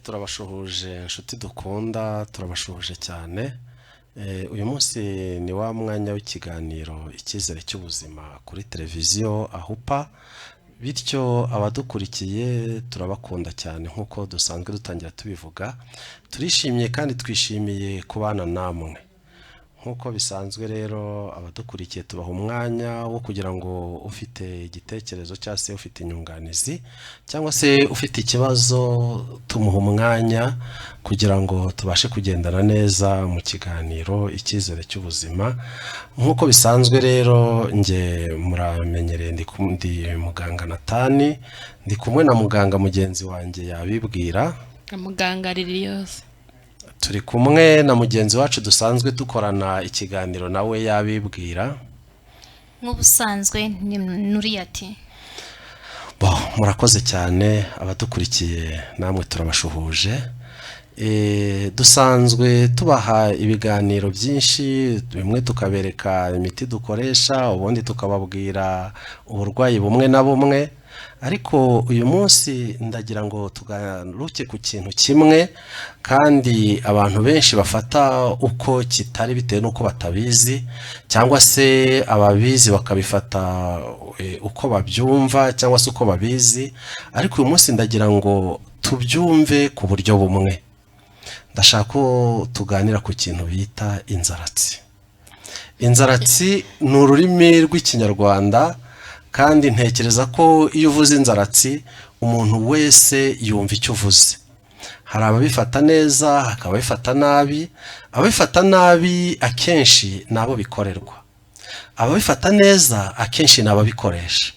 Turabashuhuje inshuti dukunda, turabashuhuje cyane. Uyu munsi ni wa mwanya w'ikiganiro Icyizere cy'ubuzima kuri televiziyo ahupa, bityo abadukurikiye turabakunda cyane nk'uko dusanzwe dutangira tubivuga. Turishimye kandi twishimiye kubana namwe. Nk'uko bisanzwe rero abadukurikiye tubaha umwanya wo kugira ngo ufite igitekerezo cyangwa se ufite inyunganizi cyangwa se ufite ikibazo tumuha umwanya kugira ngo tubashe kugendana neza mu kiganiro Icyizere cy'ubuzima. Nk'uko bisanzwe rero nge muramenyereye ndi Muganga Natani, ndi kumwe na muganga mugenzi wanjye yabibwira Muganga Liliose. Turi kumwe na mugenzi wacu dusanzwe dukorana ikiganiro nawe yabibwira Nk'ubusanzwe ni Nuriathe. Murakoze cyane abadukurikiye, namwe turabashuhuje. Dusanzwe tubaha ibiganiro byinshi, bimwe tukabereka imiti dukoresha, ubundi tukababwira uburwayi bumwe na bumwe. Ariko uyu munsi ndagira ngo tugaruke ku kintu kimwe kandi abantu benshi bafata uko kitari bitewe n'uko batabizi, cyangwa se ababizi bakabifata uko babyumva cyangwa se uko babizi. Ariko uyu munsi ndagira ngo tubyumve ku buryo bumwe. Ndashaka ko tuganira ku kintu bita inzaratsi. Inzaratsi ni ururimi rw'ikinyarwanda, kandi ntekereza ko iyo uvuze inzaratsi umuntu wese yumva icyo uvuze. Hari ababifata neza, hakaba ababifata nabi. Ababifata nabi akenshi nabo bikorerwa, ababifata neza akenshi nabo bikoresha,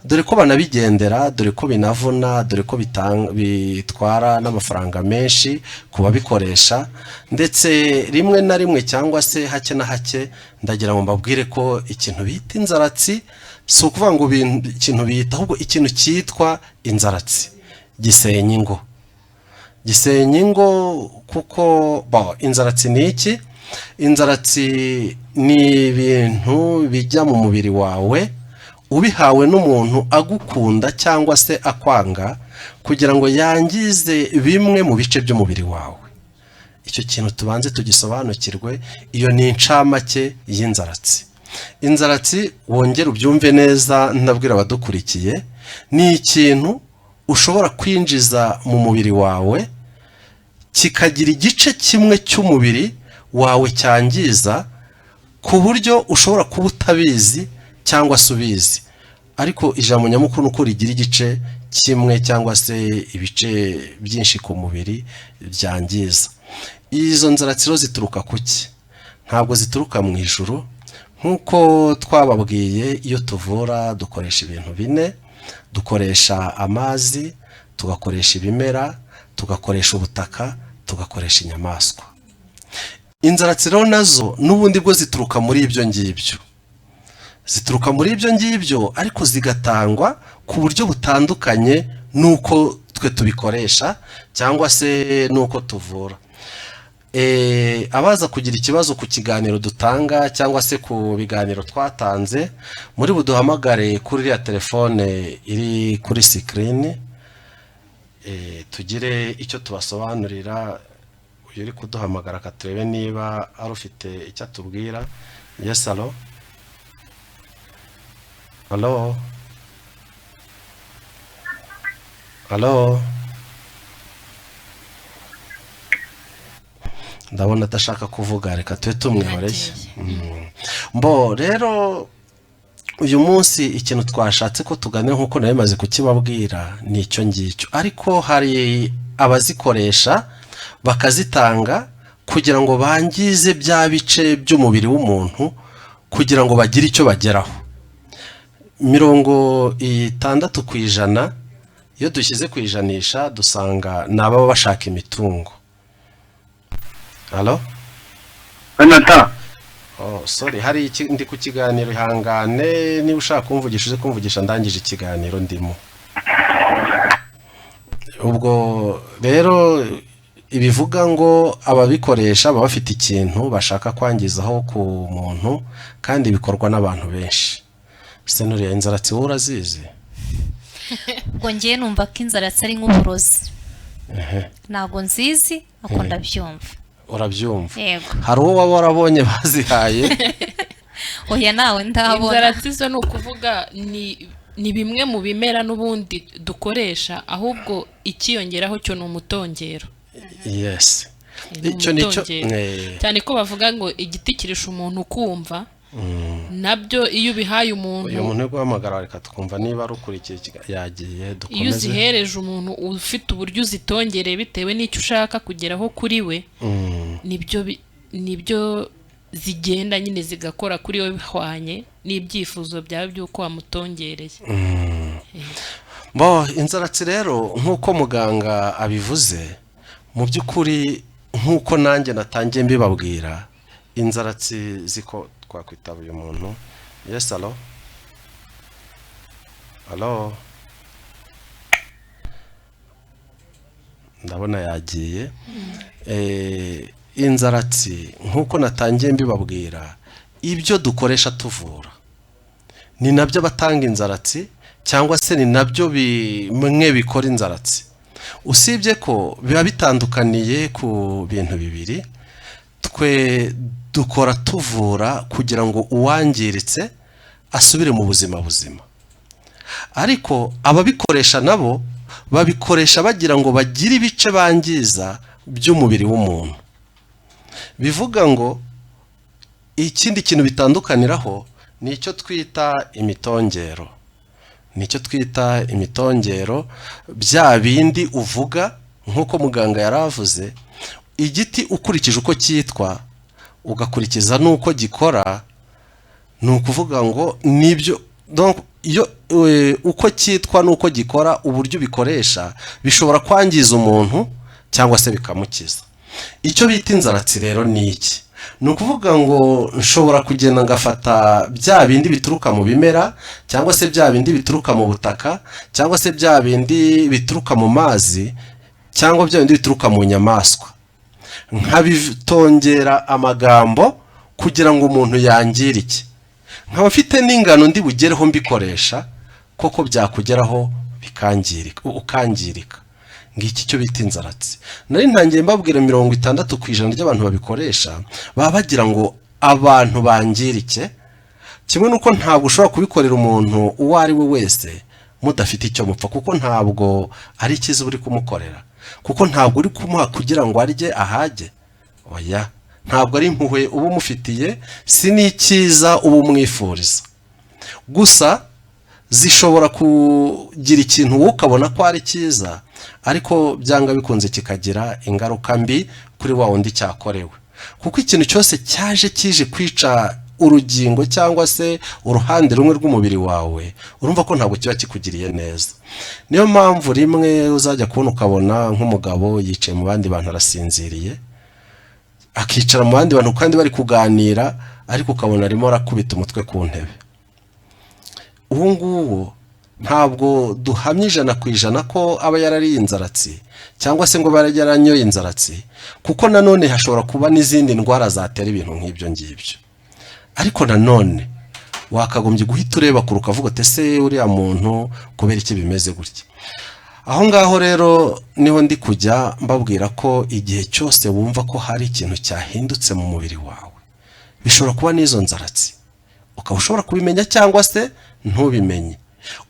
dore ko banabigendera, dore ko binavuna, dore ko bitwara n'amafaranga menshi kuba bikoresha. Ndetse rimwe na rimwe cyangwa se hake na hake ndagira ngo mbabwire ko ikintu bita inzaratsi si ukuvuga ngo ikintu bita, ahubwo ikintu cyitwa inzaratsi gisenya ingo. Gisenya ingo kuko inzaratsi ni iki? Inzaratsi ni ibintu bijya mu mubiri wawe ubihawe n'umuntu agukunda cyangwa se akwanga kugira ngo yangize bimwe mu bice by'umubiri wawe. Icyo kintu tubanze tugisobanukirwe. Iyo ni incamake y'inzaratsi. Inzaratsi, wongera ubyumve neza ndabwira abadukurikiye, ni ikintu ushobora kwinjiza mu mubiri wawe kikagira igice kimwe cy'umubiri wawe cyangiza, ku buryo ushobora kuba utabizi cyangwa se ubizi. Ariko ijambo nyamukuru nuko rigira igice kimwe cyangwa se ibice byinshi ku mubiri byangiza. Izo nzaratsi rero zituruka kuki? Ntabwo zituruka mu ijuru. Nk'uko twababwiye, iyo tuvura dukoresha ibintu bine. Dukoresha amazi, tugakoresha ibimera, tugakoresha ubutaka, tugakoresha inyamaswa. Inzaratsi rero nazo n'ubundi bwo zituruka muri ibyo ngibyo. Zituruka muri ibyo ngibyo, ariko zigatangwa ku buryo butandukanye n'uko twe tubikoresha cyangwa se n'uko tuvura. Abaza kugira ikibazo ku kiganiro dutanga cyangwa se ku biganiro twatanze, muri buduhamagare kuri iriya telefone iri kuri sikirini, tugire icyo tubasobanurira. Uyu uri kuduhamagara akaturebe niba ari ufite icyo atubwira. Yes, alo. Alo. Alo. Ndabona atashaka kuvuga, reka tube tumwihoreye. Rero uyu munsi ikintu twashatse ko tuganira, nk'uko nawe maze kukibabwira, ni icyo ngicyo. Ariko hari abazikoresha bakazitanga kugira ngo bangize bya bice by'umubiri w'umuntu kugira ngo bagire icyo bageraho. 60% iyo dushyize ku ijanisha dusanga nababa bashaka imitungo. Halo? Anata. Sorry, hari ndi ku kiganiro, ihangane. Niba ushaka kumvugisha uze kumvugisha, ndangije ikiganiro ndimo. Ubwo rero ibivuga ngo ababikoresha baba bafite ikintu bashaka kwangizaho ku muntu, kandi bikorwa n'abantu benshi. Se Nuriya, inzaratsi wowe urazizi? Ubwo ngiye numva ko inzaratsi ari nk'uburozi. ntabwo nzizi ako ndabyumva. urabyumva Yego. hari uwo waba warabonye bazihaye Oya nawe ndabona. inzaratsi zo ni ukuvuga ni bimwe mu bimera n'ubundi dukoresha, ahubwo ikiyongeraho cyo ni umutongero. yes Ni icyo nicyo umutongero. Cyane ko bavuga ngo igiti kirisha umuntu kumva, nabyo iyo ubihaye umuntu, uyu muntu uri guhamagara reka twumva niba rukurikiye yagiye iyo dukomeze. uzihereje umuntu ufite uburyo uzitongereye bitewe n'icyo ushaka kugeraho kuri we, nibyo zigenda nyine zigakora kuri we bihwanye n'ibyifuzo byawe by'uko wamutongereye. Inzaratsi rero nk'uko muganga abivuze, mu by'ukuri nk'uko nanjye natangiye mbibabwira, inzaratsi ziko twakwitaba uyu muntu. Yes, alo alo, ndabona yagiye. Inzaratsi nk'uko natangiye mbibabwira, ibyo dukoresha tuvura ni nabyo batanga inzaratsi, cyangwa se ni nabyo bimwe bikora inzaratsi. Usibye ko biba bitandukaniye ku bintu bibiri. Twe dukora tuvura kugira ngo uwangiritse asubire mu buzima buzima, ariko ababikoresha nabo babikoresha bagira ngo bagire ibice bangiza by'umubiri w'umuntu. Bivuga ngo ikindi kintu bitandukaniraho ni icyo twita imitongero. Nicyo twita imitongero, bya bindi uvuga nk'uko muganga yaravuze, igiti ukurikije uko cyitwa ugakurikiza n'uko gikora, ni ukuvuga ngo nibyo iyo uko cyitwa n'uko gikora, uburyo bikoresha bishobora kwangiza umuntu cyangwa se bikamukiza. Icyo bita inzaratsi rero ni iki? Ni ukuvuga ngo nshobora kugenda ngafata bya bindi bituruka mu bimera, cyangwa se bya bindi bituruka mu butaka, cyangwa se bya bindi bituruka mu mazi, cyangwa bya bindi bituruka mu nyamaswa, nkabitongera amagambo kugira ngo umuntu yangirike. Nkaba mfite n'ingano ndi bugereho mbikoresha koko byakugeraho bikangirika, ukangirika. Ngiki cyo bita inzaratsi. Nari ntangiye mbabwira 60% ry'abantu babikoresha baba bagira ngo abantu bangirike, kimwe nuko ntabwo ushobora kubikorera umuntu uwo ari we wese mudafite icyo mupfa, kuko ntabwo ari ikiza uri kumukorera, kuko ntabwo uri kumuha kugira ngo arye ahage. Oya, ntabwo ari impuhwe uba umufitiye, si n'ikiza uba umwifuriza. Gusa zishobora kugira ikintu wowe ukabona ko ari cyiza, ariko byanga bikunze kikagira ingaruka mbi kuri wa wundi cyakorewe. Kuko ikintu cyose cyaje kije kwica urugingo cyangwa se uruhande rumwe rw'umubiri wawe, urumva ko ntabwo kiba kikugiriye neza. Niyo mpamvu rimwe uzajya kubona ukabona nk'umugabo yicaye mu bandi bantu arasinziriye, akicara mu bandi bantu kandi bari kuganira, ariko ukabona arimo arakubita umutwe ku ntebe. Ubu ngubu ntabwo duhamye 100% ko aba yarariye inzaratsi, cyangwa se ngo barayaranyoye inzaratsi, kuko nanone hashobora kuba n'izindi ndwara zatera ibintu nk'ibyo ngibyo. Ariko nanone wakagombye guhita ureba kuruka uvuga ati se uriya muntu kubera iki bimeze gutya. Aho ngaho rero niho ndi kujya mbabwira ko igihe cyose wumva ko hari ikintu cyahindutse mu mubiri wawe, bishobora kuba n'izo nzaratsi, ukaba ushobora kubimenya cyangwa se ntubimenye.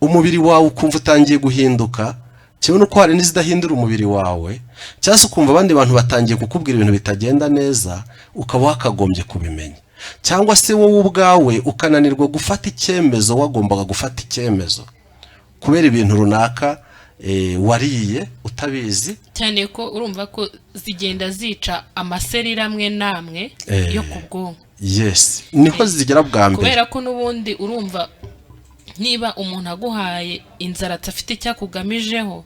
Umubiri wawe ukumva utangiye guhinduka, kimwe nuko hari n'izidahindura umubiri wawe, cyangwa se ukumva abandi bantu batangiye kukubwira ibintu bitagenda neza, ukaba wakagombye kubimenya. Cyangwa se wowe ubwawe ukananirwa gufata icyemezo wagombaga gufata icyemezo kubera ibintu runaka wariye utabizi. Cyane ko urumva ko zigenda zica amaserira amwe namwe yo ku bwonko. Yes, niho zigera bwa mbere. Kubera ko n'ubundi urumva niba umuntu aguhaye inzaratsi afite icyakugamijeho,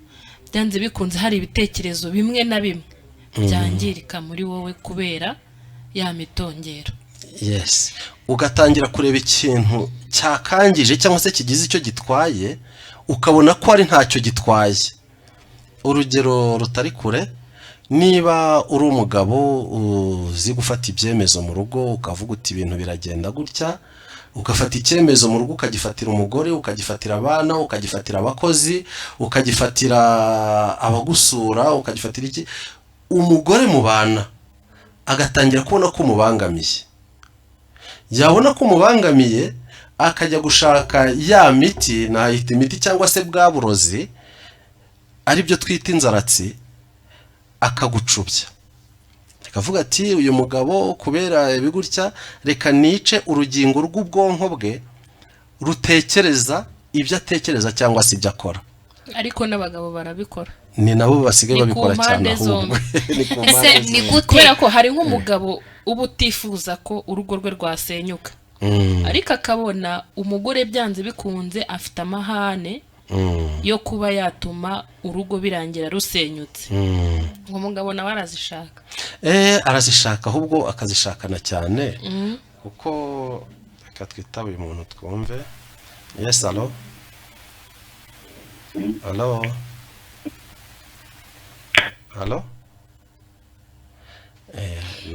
byanze bikunze hari ibitekerezo bimwe na bimwe byangirika muri wowe kubera ya mitongero. Yes, ugatangira kureba ikintu cyakangije cyangwa se kigize icyo gitwaye, ukabona ko ari ntacyo gitwaye. Urugero rutari kure, niba uri umugabo uzi gufata ibyemezo mu rugo, ukavuga uti ibintu biragenda gutya, ugafata icyemezo mu rugo ukagifatira umugore, ukagifatira abana, ukagifatira abakozi, ukagifatira abagusura, ukagifatira iki, umugore mu bana agatangira kubona ko umubangamiye. Yabona ko umubangamiye akajya gushaka ya miti, nahita imiti cyangwa se bwa burozi ari byo twita inzaratsi, akagucubya. Akavuga ati uyu mugabo kubera ibigutya reka nice urugingo rw'ubwonko bwe rutekereza ibyo atekereza cyangwa se ibyo akora. ariko n'abagabo barabikora, ni nabo basigaye babikora cyane ahubwo ese ni gute? kubera ko hari nk'umugabo uba utifuza ko urugo rwe rwasenyuka, ariko akabona umugore byanze bikunze afite amahane yo kuba yatuma urugo birangira rusenyutse. ngo mugabo nawe arazishaka, arazishaka, ahubwo akazishakana cyane kuko reka twitabe uyu muntu twumve. Yes, alo alo alo,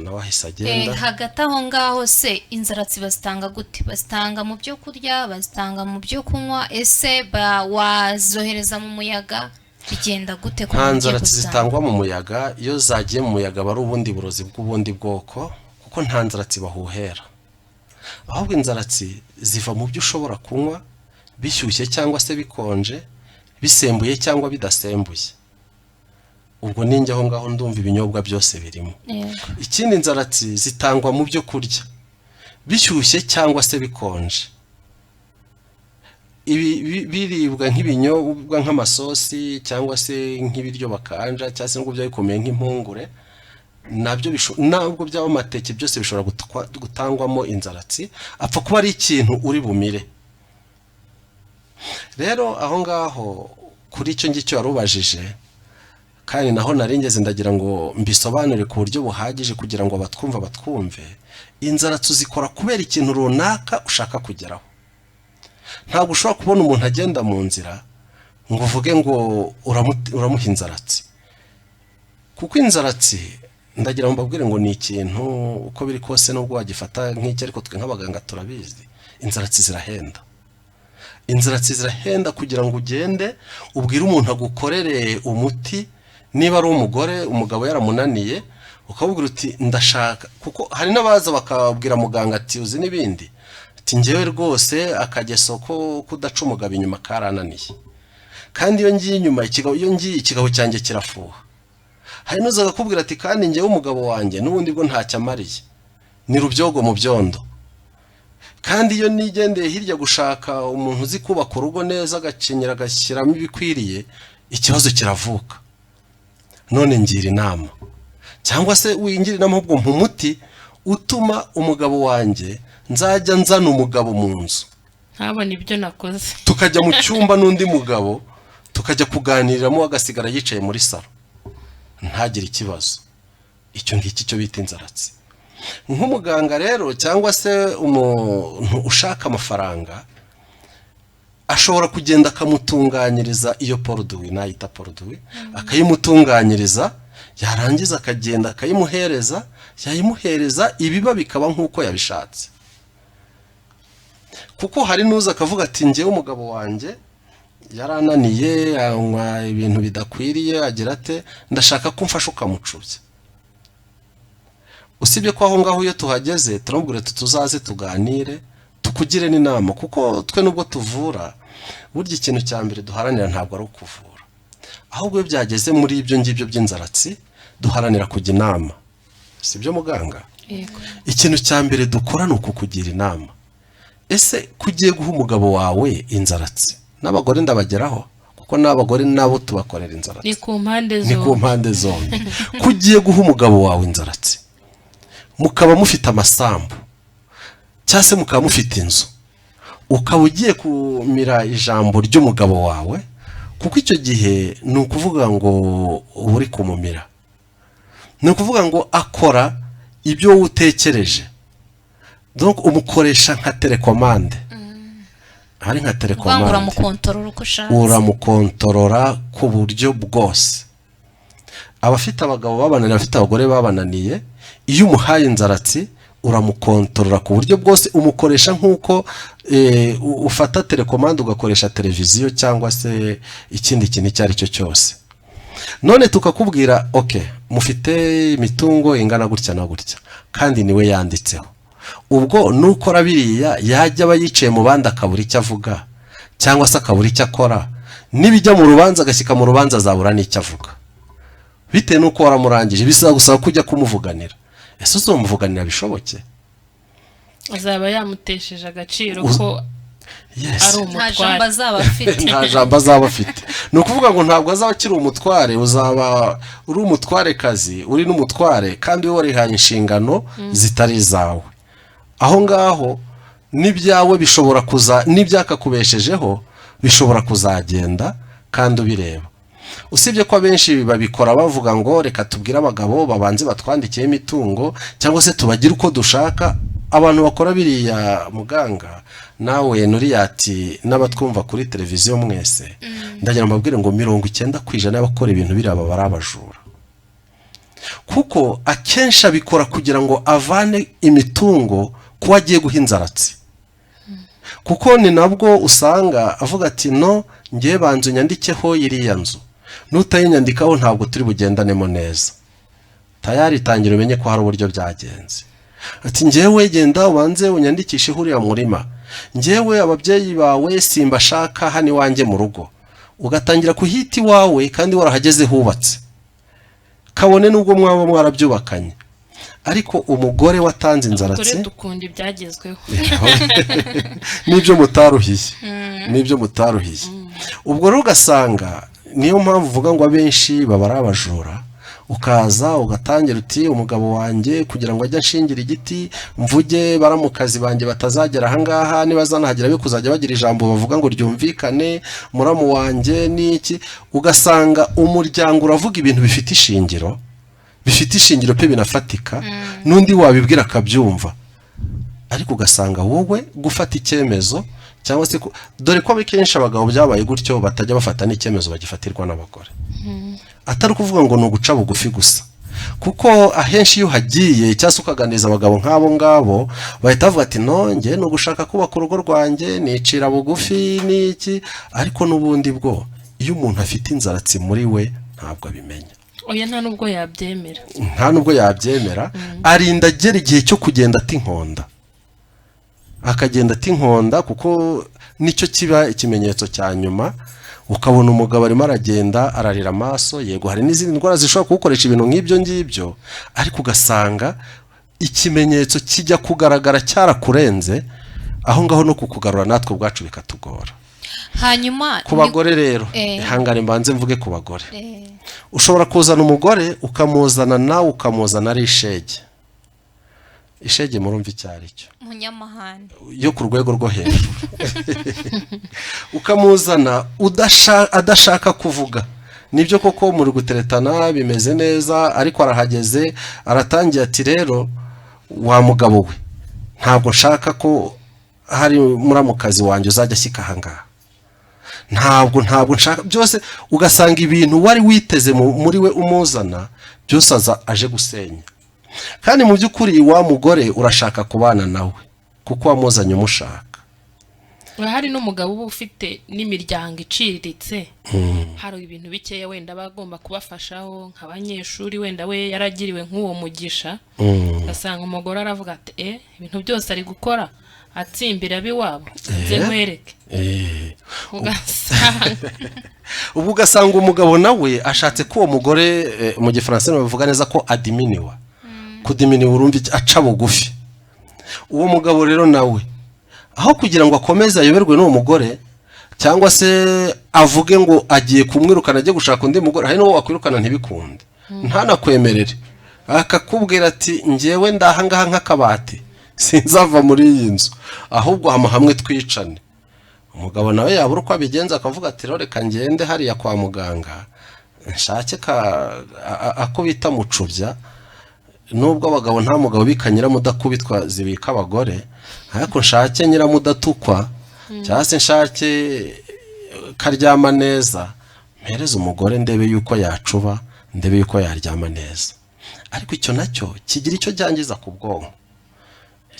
nawe ahise agenda. hagati aho ngaho se inzaratsi bazitanga gute? bazitanga mu byo kurya, bazitanga mu byo kunywa, ese wazohereza mu muyaga, bigenda gute? nta nzaratsi zitangwa mu muyaga. iyo zagiye mu muyaga bari ubundi burozi bw'ubundi bwoko, kuko nta nzaratsi bahuhera, ahubwo inzaratsi ziva mu byo ushobora kunywa bishyushye cyangwa se bikonje, bisembuye cyangwa bidasembuye. ubwo ninjye aho ngaho ndumva ibinyobwa byose birimo. ikindi inzaratsi zitangwa mu byo kurya bishyushye cyangwa se bikonje, biribwa nk'ibinyobwa nk'amasosi cyangwa se nk'ibiryo bakanja cyangwa se n'ubwo byaba bikomeye nk'impungure, nabyo nabwo byaba amateke, byose bishobora gutangwamo inzaratsi, apfa kuba ari ikintu uri bumire. rero aho ngaho kuri icyo ngicyo warubajije, kandi naho naringeze ndagira ngo mbisobanure ku buryo buhagije kugira ngo abatwumva batwumve. inzaratsi uzikora kubera ikintu runaka ushaka kugeraho. ntabwo ushobora kubona umuntu agenda mu nzira ngo uvuge ngo uramuha inzaratsi, kuko inzaratsi ndagira ngo mbabwire ngo ni ikintu uko biri kose nubwo wagifata nk'iki, ariko twe nk'abaganga turabizi inzaratsi zirahenda. inzaratsi zirahenda kugira ngo ugende ubwire umuntu agukorere umuti. niba ari umugore, umugabo yaramunaniye, ukabwira uti ndashaka, kuko hari n'abaza bakabwira muganga ati uzi n'ibindi, ati njyewe rwose akageso ko kudaca umugabo inyuma karananiye, kandi iyo ngiye inyuma ikigabo cyanjye kirafuha. hari n'uza akakubwira ati kandi njyewe umugabo wanjye n'ubundi bwo ntacyo amariye, ni rubyogo mu byondo. kandi iyo nigendeye hirya gushaka umuntu uzi kubaka urugo neza, agakenyera agashyiramo ibikwiriye, ikibazo kiravuka. none ngira inama, cyangwa se wingira inama ahubwo umuti utuma umugabo wanjye nzajya nzana umugabo mu nzu, ntabone ibyo nakoze, tukajya mu cyumba n'undi mugabo tukajya kuganiriramo, agasigara yicaye muri salo ntagire ikibazo. icyo ngiki cyo bita inzaratsi. nk'umuganga rero cyangwa se umuntu ushaka amafaranga, ashobora kugenda akamutunganyiriza iyo poroduwi, nayita poroduwi, akayimutunganyiriza, yarangiza akagenda akayimuhereza, yayimuhereza ibiba bikaba nk'uko yabishatse. kuko hari n'uza akavuga ati njyewe umugabo wanjye yarananiye, anywa ibintu bidakwiriye, agira ate, ndashaka ko umfasha ukamucubya. usibye ko aho ngaho iyo tuhageze turamubwira tuzaze tuganire, tukugire n'inama, kuko twe nubwo tuvura, burya ikintu cya mbere duharanira ntabwo ari ukuvura, ahubwo iyo byageze muri ibyo ngibyo by'inzaratsi duharanira kujya inama. si byo muganga? ikintu cya mbere dukora ni ukukugira inama. ese kugiye guha umugabo wawe inzaratsi, n'abagore ndabageraho kuko n'abagore nabo tubakorera inzaratsi, ni ku mpande zombi. kugiye guha umugabo wawe inzaratsi, mukaba mufite amasambu cyangwa se mukaba mufite inzu, ukaba ugiye kumira ijambo ry'umugabo wawe, kuko icyo gihe ni ukuvuga ngo uba uri kumumira, ni ukuvuga ngo akora ibyo wowe utekereje. donc umukoresha nka telekomande, hari nka telekomande, uramukontorora ku buryo bwose. abafite abagabo babananiye, abafite abagore babananiye, iyo umuhaye inzaratsi uramukontorora ku buryo bwose, umukoresha nk'uko ufata telekomande ugakoresha televiziyo cyangwa se ikindi kintu icyo ari cyo cyose. None tukakubwira mufite imitungo ingana gutya na gutya kandi niwe yanditseho, ubwo nukora biriya yajya aba yicaye mu bandi akabura icyo avuga cyangwa se akabura icyo akora, nibijya mu rubanza agashyika mu rubanza azabura n'icyo avuga bitewe n'uko waramurangije. Bisaba gusaba kujya kumuvuganira. Ese uzomuvuganira bishoboke? azaba yamutesheje agaciro ko ari umutware. Nta jambo azaba afite. Ni ukuvuga ngo ntabwo azaba akiri umutware, uzaba uri umutware kazi, uri n'umutware kandi we warihaye inshingano zitari izawe. Aho ngaho n'ibyawe bishobora n'ibyakakubeshejeho bishobora kuzagenda kandi ubireba. Usibye ko abenshi babikora bavuga ngo reka tubwire abagabo babanze batwandikiye imitungo cyangwa se tubagire uko dushaka. Abantu bakora biriya Muganga nawe Nuriathe n'abatwumva kuri televiziyo mwese, ndagira mbabwire ngo 90% y'abakora ibintu biraba barabajura, kuko akenshi abikora kugira ngo avane imitungo kuba agiye guha inzaratsi. Kuko ni nabwo usanga avuga ati no ngiye banzu nyandikeho iriya nzu, nutayinyandikaho ntabwo turi bugendanemo neza. Tayari tangira umenye ko hari uburyo byagenze. Ati ngewe genda ubanze unyandikishe huriya murima, ngewe ababyeyi bawe simba shaka hani wanjye mu rugo, ugatangira kuhita iwawe kandi warahageze hubatse, kabone nubwo mwaba mwarabyubakanye. Ariko umugore watanze inzaratsi dukunda ibyagezweho nibyo mutaruhiye. Ubwo rero ugasanga niyo mpamvu uvuga ngo abenshi baba ari abajura. Ukaza ugatangira uti umugabo wanjye kugira ngo ajye ashingira igiti mvuge baramukazi banjye batazagera aha ngaha, nibazanahagira be kuzajya bagira ijambo bavuga ngo ryumvikane, muramu wanjye niki. Ugasanga umuryango uravuga ibintu bifite ishingiro pe binafatika, n'undi wabibwira akabyumva. Ariko ugasanga wowe gufata icyemezo cyangwa se dore ko akenshi abagabo byabaye gutyo batajya bafata n'icyemezo bagifatirwa n'abagore. Atari kuvuga ngo ni uguca bugufi gusa, kuko ahenshi iyo hagiye cyangwa se ukaganiriza abagabo nk'abo ngabo bahita bavuga ati no njye ni ugushaka kubaka urugo rwanjye nicira bugufi n'iki. Ariko n'ubundi bwo iyo umuntu afite inzaratsi muri we ntabwo abimenya. Oya nta nubwo yabyemera. Arinda agera igihe cyo kugenda akagenda ati nkonda, kuko nicyo kiba ikimenyetso cya nyuma. Ukabona umugabo arimo aragenda ararira amaso. Yego hari n'izindi ndwara zishobora kugukoresha ibintu nk'ibyo ngibyo, ariko ugasanga ikimenyetso kijya kugaragara cyarakurenze, aho ngaho no kukugarura natwe ubwacu bikatugora. Hanyuma ku bagore rero ihangane mbanze mvuge ku bagore. Ushobora kuzana umugore ukamuzana nawe ukamuzana ari ishege murumva icyari cyo munyamahane yo ku rwego rwo hejuru. Ukamuzana adashaka kuvuga. Nibyo koko muri guteretana bimeze neza, ariko arahageze aratangiye ati rero wa mugabo we ntabwo nshaka ko hari muramukazi wanjye uzajya ashyika aha ngaha, ntabwo nshaka byose. Ugasanga ibintu wari witeze muri we umuzana byose aje gusenya. Kandi mu by'ukuri wa mugore urashaka kubana nawe kuko wamuzanye umushaka. Hari n'umugabo uba ufite n'imiryango iciriritse, hari ibintu bikeya wenda bagomba kubafashaho nk'abanyeshuri, wenda we yaragiriwe nk'uwo mugisha. Ugasanga umugore aravuga ati ibintu byose ari gukora atsimbira abiwabo nze nkwereke. Ubu ugasanga umugabo nawe ashatse ko uwo mugore mu gifaransa bavuga neza ko adiminiwa. Kudiminiwa urumva aca bugufi. Uwo mugabo rero nawe aho kugira ngo akomeze ayoberwe n'uwo mugore cyangwa se avuge ngo agiye kumwirukana ajye gushaka undi mugore, hari n'uwo wakwirukana ntibikunde ntanakwemerere, akakubwira ati ngewe ndahangaha nk'akabati sinzava muri iyi nzu, ahubwo hamwe twicane. Umugabo nawe yabura uko abigenza akavuga ati reka ngende hariya kwa muganga nshake ako bita mucubya. Nubwo abagabo nta mugabo bika nyiramudakubitwa zibika abagore, ariko nshake nyiramudatukwa cyangwa se nshake karyama neza, mpereze umugore ndebe yuko yacuba, ndebe yuko yaryama neza. Ariko icyo nacyo kigira icyo byangiza ku bwonko.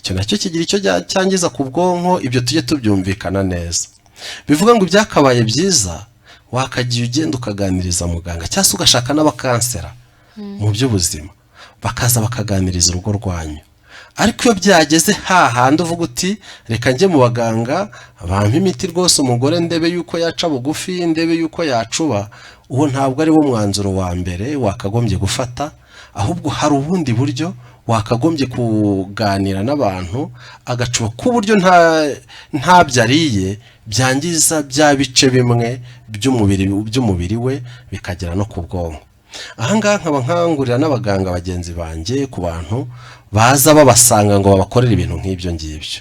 icyo nacyo kigira icyo cyangiza ku bwonko. Ibyo tujye tubyumvikana neza. Bivuga ngo ibyakabaye byiza wakagiye ugenda ukaganiriza muganga cyangwa se ugashaka n'abakansera mu by'ubuzima bakaza bakaganiriza urugo rwanyu. Ariko iyo byageze hahandi uvuga uti reka njye mu baganga bampa imiti rwose umugore ndebe yuko yaca bugufi, ndebe yuko yacuba, uwo ntabwo ari wo mwanzuro wa mbere wakagombye gufata, ahubwo hari ubundi buryo wakagombye kuganira n'abantu agacuba ku buryo ntabyo ariye byangiza bya bice bimwe by'umubiri we bikagera no ku bwonko. Ahangaha nkaba nkangurira n'abaganga bagenzi banjye ku bantu baza babasanga ngo babakorere ibintu nk'ibyo ngibyo.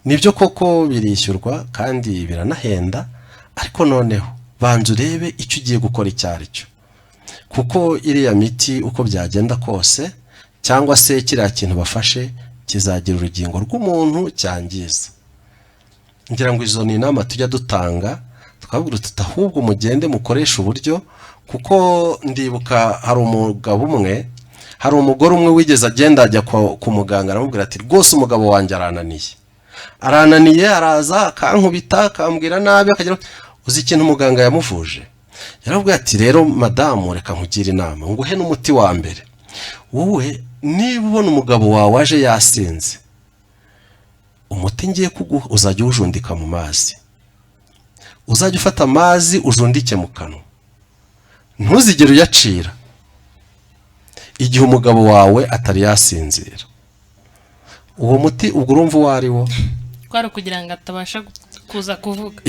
Nibyo koko birishyurwa kandi biranahenda, ariko noneho banza urebe icyo ugiye gukora icyo ari cyo, kuko iriya miti uko byagenda kose cyangwa se kiriya kintu bafashe kizagira urugingo rw'umuntu cyangiza. Ngira ngo izo ni inama tujya dutanga, twabwira tuti ahubwo mugende mukoresha uburyo, kuko ndibuka hari umugabo umwe, hari umugore umwe wigeze agenda ajya ku muganga aramubwira ati rwose umugabo wanjye arananiye, araza akankubita akambwira nabi, akagira uzi ikintu umuganga yamuvuje? Yarabwira ati rero madamu reka nkugire inama nguhe n'umuti wa mbere. Wowe niba ubona umugabo wawe aje yasinze, umuti ngiye kuguha uzajya ujundika mu mazi, uzajya ufata amazi ujundike mu kanwa, ntuzigere uyacira igihe umugabo wawe atari yasinzira. Uwo muti ubwo urumva uwo ari wo? Kwari kugira ngo atabasha kuza kuvuga.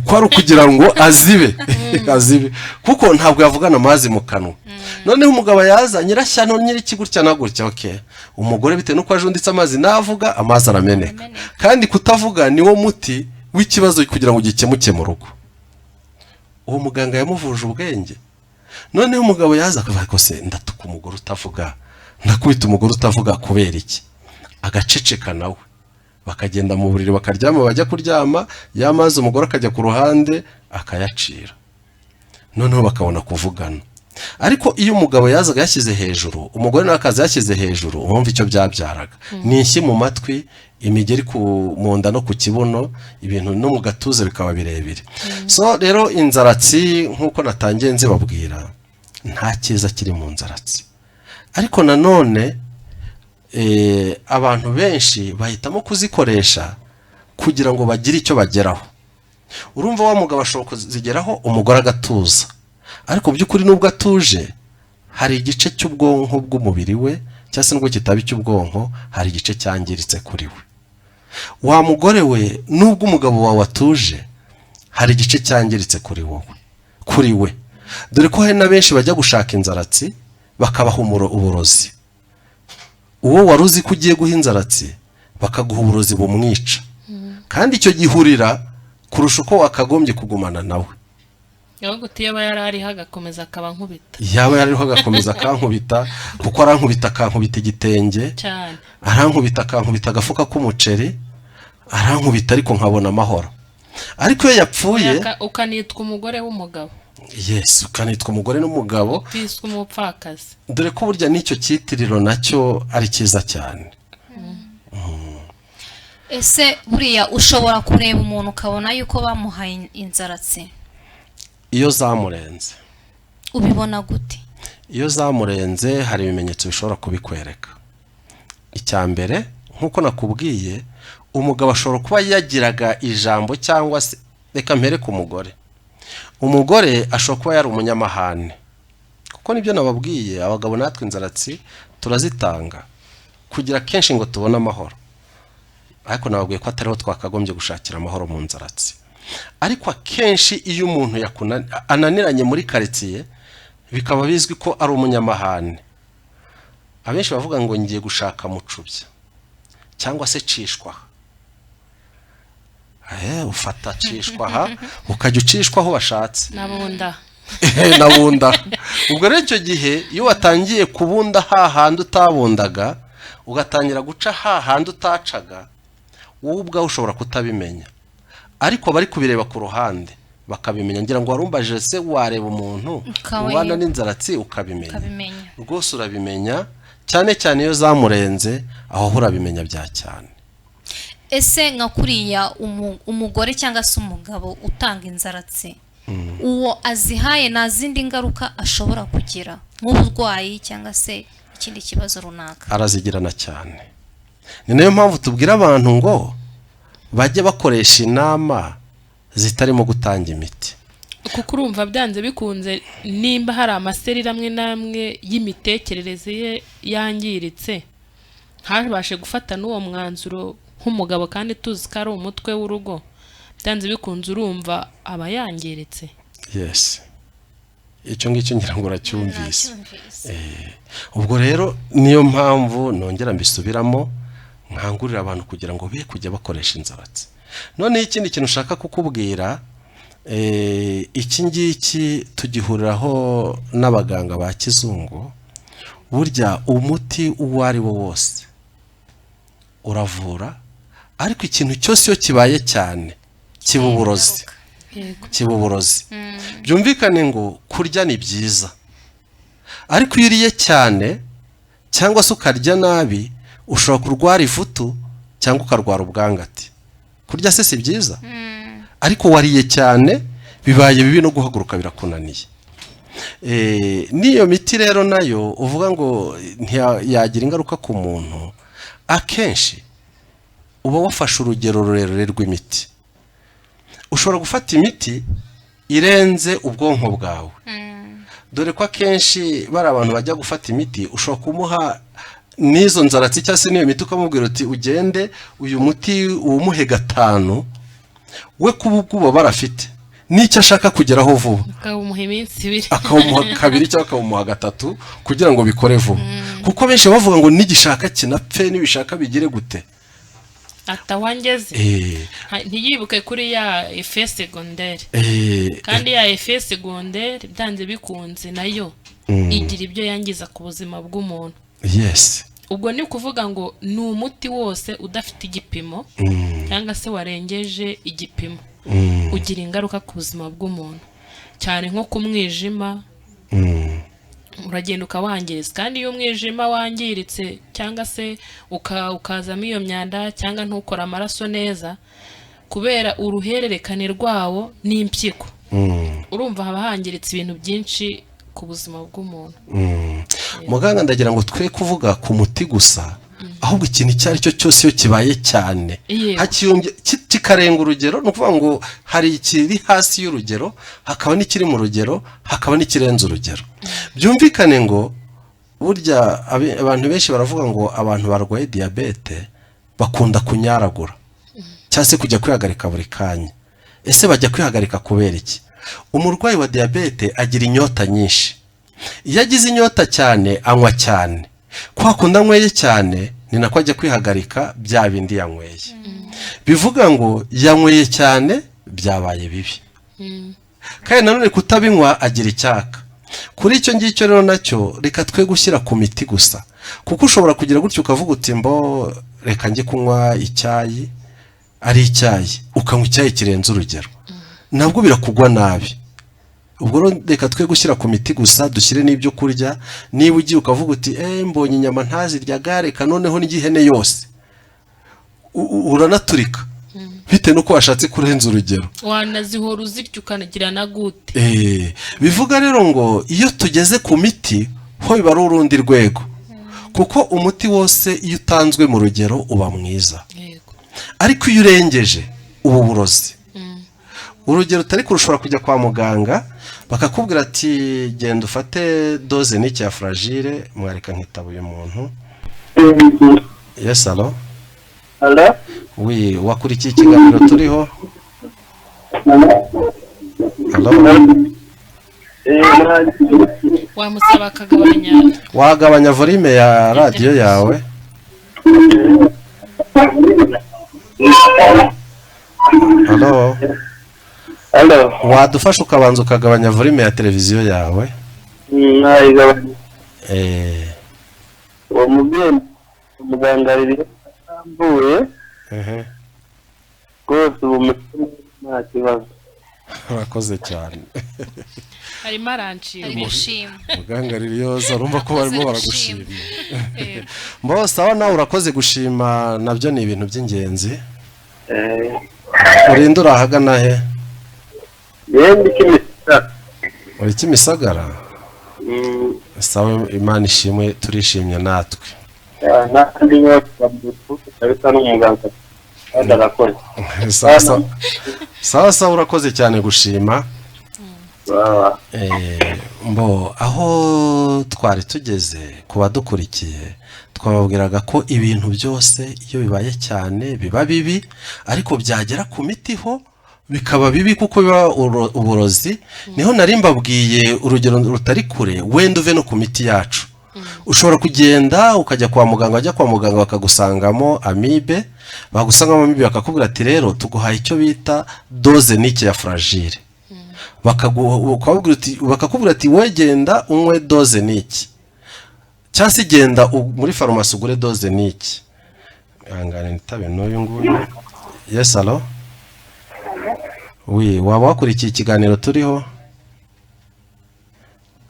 Kwari kugira ngo azibe kuko ntabwo yavugana amazi mu kanwa. Noneho umugabo yaza nyirashyano nyirikigutya na gutya, okay, umugore bitewe nuko ajunditse amazi navuga amazi arameneka. Kandi kutavuga niwo muti w'ikibazo kugira ngo gikemuke mu rugo. Uwo muganga yamuvuje ubwenge. Noneho umugabo yaza akavuga ko se ndatuka umugore utavuga, ndakubita umugore utavuga kubera iki? Agaceceka nawe, bakagenda mu buriri bakaryama, bajya kuryama, yamaze umugore akajya ku ruhande akayacira, noneho bakabona kuvugana. Ariko iyo umugabo yazaga yashyize hejuru, umugore nawe akaza yashyize hejuru, umwumva icyo byabyaraga ni inshyi mu matwi, imigeri mu nda no ku kibuno, ibintu no mu gatuza bikaba birebire. So rero inzaratsi nk'uko natangiye nzibabwira, nta cyiza kiri mu nzaratsi, ariko nanone abantu benshi bahitamo kuzikoresha kugira ngo bagire icyo bageraho. Urumva wa mugabo ashobora kuzigeraho umugore agatuza, ariko by'ukuri nubwo atuje hari igice cy'ubwonko bw'umubiri we, cyangwa se nubwo kitaba icy'ubwonko hari igice cyangiritse kuri we. Wa mugore we nubwo umugabo wawe atuje hari igice cyangiritse kuri we. Dore ko hari na benshi bajya gushaka inzaratsi bakabaha uburozi. Uwo wari uzi ko ugiye guha inzaratsi bakaguha uburozi bumwica, kandi icyo gihurira kurusha uko wakagombye kugumana nawe. Yaba yarariho agakomeza akaba nkubita. Yaba yarariho agakomeza akankubita, kuko arankubita akankubita igitenge cyane, arankubita akankubita agafuka k'umuceri, arankubita ariko nkabona amahoro. Ariko iyo yapfuye ukanitwa umugore w'umugabo. Yes, ukanitwa umugore n'umugabo, utiswe umupfakazi. Dore ko burya n'icyo cyitiriro nacyo ari cyiza cyane. Ese buriya ushobora kureba umuntu ukabona yuko bamuhaye inzaratsi iyo zamurenze? Ubibona gute? Iyo zamurenze hari ibimenyetso bishobora kubikwereka. Icya mbere nk'uko nakubwiye, umugabo ashobora kuba yagiraga ijambo, cyangwa se reka mpere ku mugore. Umugore ashobora kuba yari umunyamahane, kuko nibyo nababwiye, abagabo natwe inzaratsi turazitanga kugira kenshi ngo tubone amahoro, ariko nababwiye ko atariho twakagombye gushakira amahoro mu nzaratsi. Ariko akenshi iyo umuntu ananiranye muri karitsiye, bikaba bizwi ko ari umunyamahane, abenshi bavuga ngo ngiye gushaka mucubya cyangwa se cishwa. Ufata cishwa aha ukajya ucishwa aho bashatse nabunda. Ubwo rero icyo gihe iyo watangiye kubunda hahandi utabundaga, ugatangira guca hahandi utacaga, wowe ubwawe ushobora kutabimenya, ariko bari kubireba ku ruhande bakabimenya. Ngira ngo warumbaje se wareba umuntu ubana n'inzaratsi ukabimenya, rwose urabimenya, cyane cyane iyo zamurenze aho urabimenya bya cyane. ese nka kuriya umugore cyangwa se umugabo utanga inzaratsi uwo azihaye nta zindi ngaruka ashobora kugira nk'uburwayi cyangwa se ikindi kibazo runaka? Arazigirana cyane. Ni nayo mpamvu tubwira abantu ngo bajye bakoresha inama zitarimo gutanga imiti, kuko urumva byanze bikunze nimba hari amaserire amwe n'amwe y'imitekerereze ye yangiritse ntabashe gufata n'uwo mwanzuro nk'umugabo kandi tuzi ko ari umutwe w'urugo, byanze bikunze urumva aba yangiritse. yes, icyo ngicyo ngira ngo uracyumvise. Ubwo rero niyo mpamvu nongera mbisubiramo nkangurira abantu kugira ngo be kujya bakoresha inzaratsi. None ikindi kintu ushaka kukubwira, iki ngiki tugihuriraho n'abaganga ba kizungu, burya umuti uwo ari wo wose uravura, ariko ikintu cyose iyo kibaye cyane kiba uburozi. Kiba uburozi. Byumvikane ngo kurya ni byiza, ariko iyo uriye cyane cyangwa se ukarya nabi ushobora kurwara ivutu cyangwa ukarwara ubwangati. Kurya se si byiza, ariko wariye cyane bibaye bibi no guhaguruka birakunaniye. Niyo miti rero nayo uvuga ngo yagira ingaruka ku muntu, akenshi uba wafashe urugero rurerure rw'imiti. Ushobora gufata imiti irenze ubwonko bwawe, dore ko akenshi bari abantu bajya gufata imiti ushobora kumuha n'izo nzaratsi cyangwa se niyo miti ukamubwira uti ugende uyu muti uwumuhe 5, we kuba ubwo barafite n'icyo ashaka kugeraho vuba akawumuha iminsi 2 akawumuha 2 cyangwa akawumuha 3 kugira ngo bikore vuba, kuko benshi bavuga ngo nigishaka kinapfe nibishaka bigire gute atawangeze. Ntiyibuke kuri ya effet secondaire, kandi ya effet secondaire byanze bikunze nayo igira ibyo yangiza ku buzima bw'umuntu. yes, ubwo ni kuvuga ngo ni umuti wose udafite igipimo cyangwa se warengeje igipimo ugira ingaruka ku buzima bw'umuntu, cyane nko ku mwijima. Uragenda ukawangiriza, kandi iyo umwijima wangiritse cyangwa se ukazamo iyo myanda cyangwa ntukora amaraso neza kubera uruhererekane rwawo n'impyiko, urumva haba hangiritse ibintu byinshi ku buzima bw'umuntu. Muganga ndagira ngo twe kuvuga ku muti gusa, ahubwo ikintu cyari cyo cyose iyo kibaye cyane hakiyonge kikarenga urugero, no kuvuga ngo hari ikiri hasi y'urugero, hakaba n'ikiri mu rugero, hakaba n'ikirenze urugero. Byumvikane ngo burya abantu benshi baravuga ngo abantu barwaye diabete bakunda kunyaragura cyangwa se kujya kwihagarika buri kanya. Ese bajya kwihagarika kubera iki? Umurwayi wa diabete agira inyota nyinshi. Iyo agize inyota cyane anywa cyane, kwa kundi anyweye cyane ni nako ajya kwihagarika bya bindi yanyweye. Bivuga ngo yanyweye cyane byabaye bibi, kandi nanone kutabinywa agira icyaka. Kuri icyo ngicyo rero nacyo reka twe gushyira ku miti gusa, kuko ushobora kugira gutyo ukavuga uti mbo reka njye kunywa icyayi, ari icyayi ukanywa icyayi kirenze urugero, nabwo birakugwa nabi. Ubwo reka twe gushyira ku miti gusa, dushyire n'ibyo kurya. Niba ugiye ukavuga uti mbonye inyama ntazirya gare kanoneho n'igihene yose, uranaturika bite nuko washatse kurenza urugero, wanazihora uzirya ukanagira na gute. Bivuga rero ngo iyo tugeze ku miti ho biba ari urundi rwego, kuko umuti wose iyo utanzwe mu rugero uba mwiza, ariko iyo urengeje ubu burozi. Urugero utari kurushobora kujya kwa muganga bakakubwira ati genda ufate doze n'iki ya fragile, mwareka nkitaba uyu muntu. Yes, allo. Hello? Oui, wakurikiye ikiganiro turiho? Hello? Wamusaba akagabanya, wagabanya volume ya radio yawe. Hello? Hello? Wadufasha ukabanza ukagabanya volume ya televiziyo yawe? Nayigabanya. Uwo mubyeyi Muganga Liliose arambuye rwose ubu mutima nta kibazo. urakoze cyane. harimo arancira ari gushima Muganga Liliose urumva ko barimo baragushima. Eh, Mbo sawa nawe urakoze gushima nabyo ni ibintu by'ingenzi. Urinde urahagana he? Yendi kimisa. Uri Kimisagara? Sawa Imana ishimwe turishimye natwe. Nandi nyoko babutu kabisa n'umuganga. Ndarakoze. Sawa urakoze cyane gushima. Baba. Mbo aho twari tugeze kuba dukurikiye twababwiraga ko ibintu byose iyo bibaye cyane biba bibi ariko byagera ku miti ho bikaba bibi kuko biba uburozi. Niho nari mbabwiye urugero rutari kure wenda uve no ku miti yacu. Ushobora kugenda ukajya kwa muganga, wajya kwa muganga bakagusangamo amibe, bagusangamo amibe bakakubwira ati rero tuguhaye icyo bita doze nike ya fragile. Bakakubwira ati wegenda unywe doze niki cyangwa se genda muri farumasi ugure doze niki. Angane nitabe n'uyu nguyu. Yes allo. Oui, waba wakurikiye ikiganiro turiho?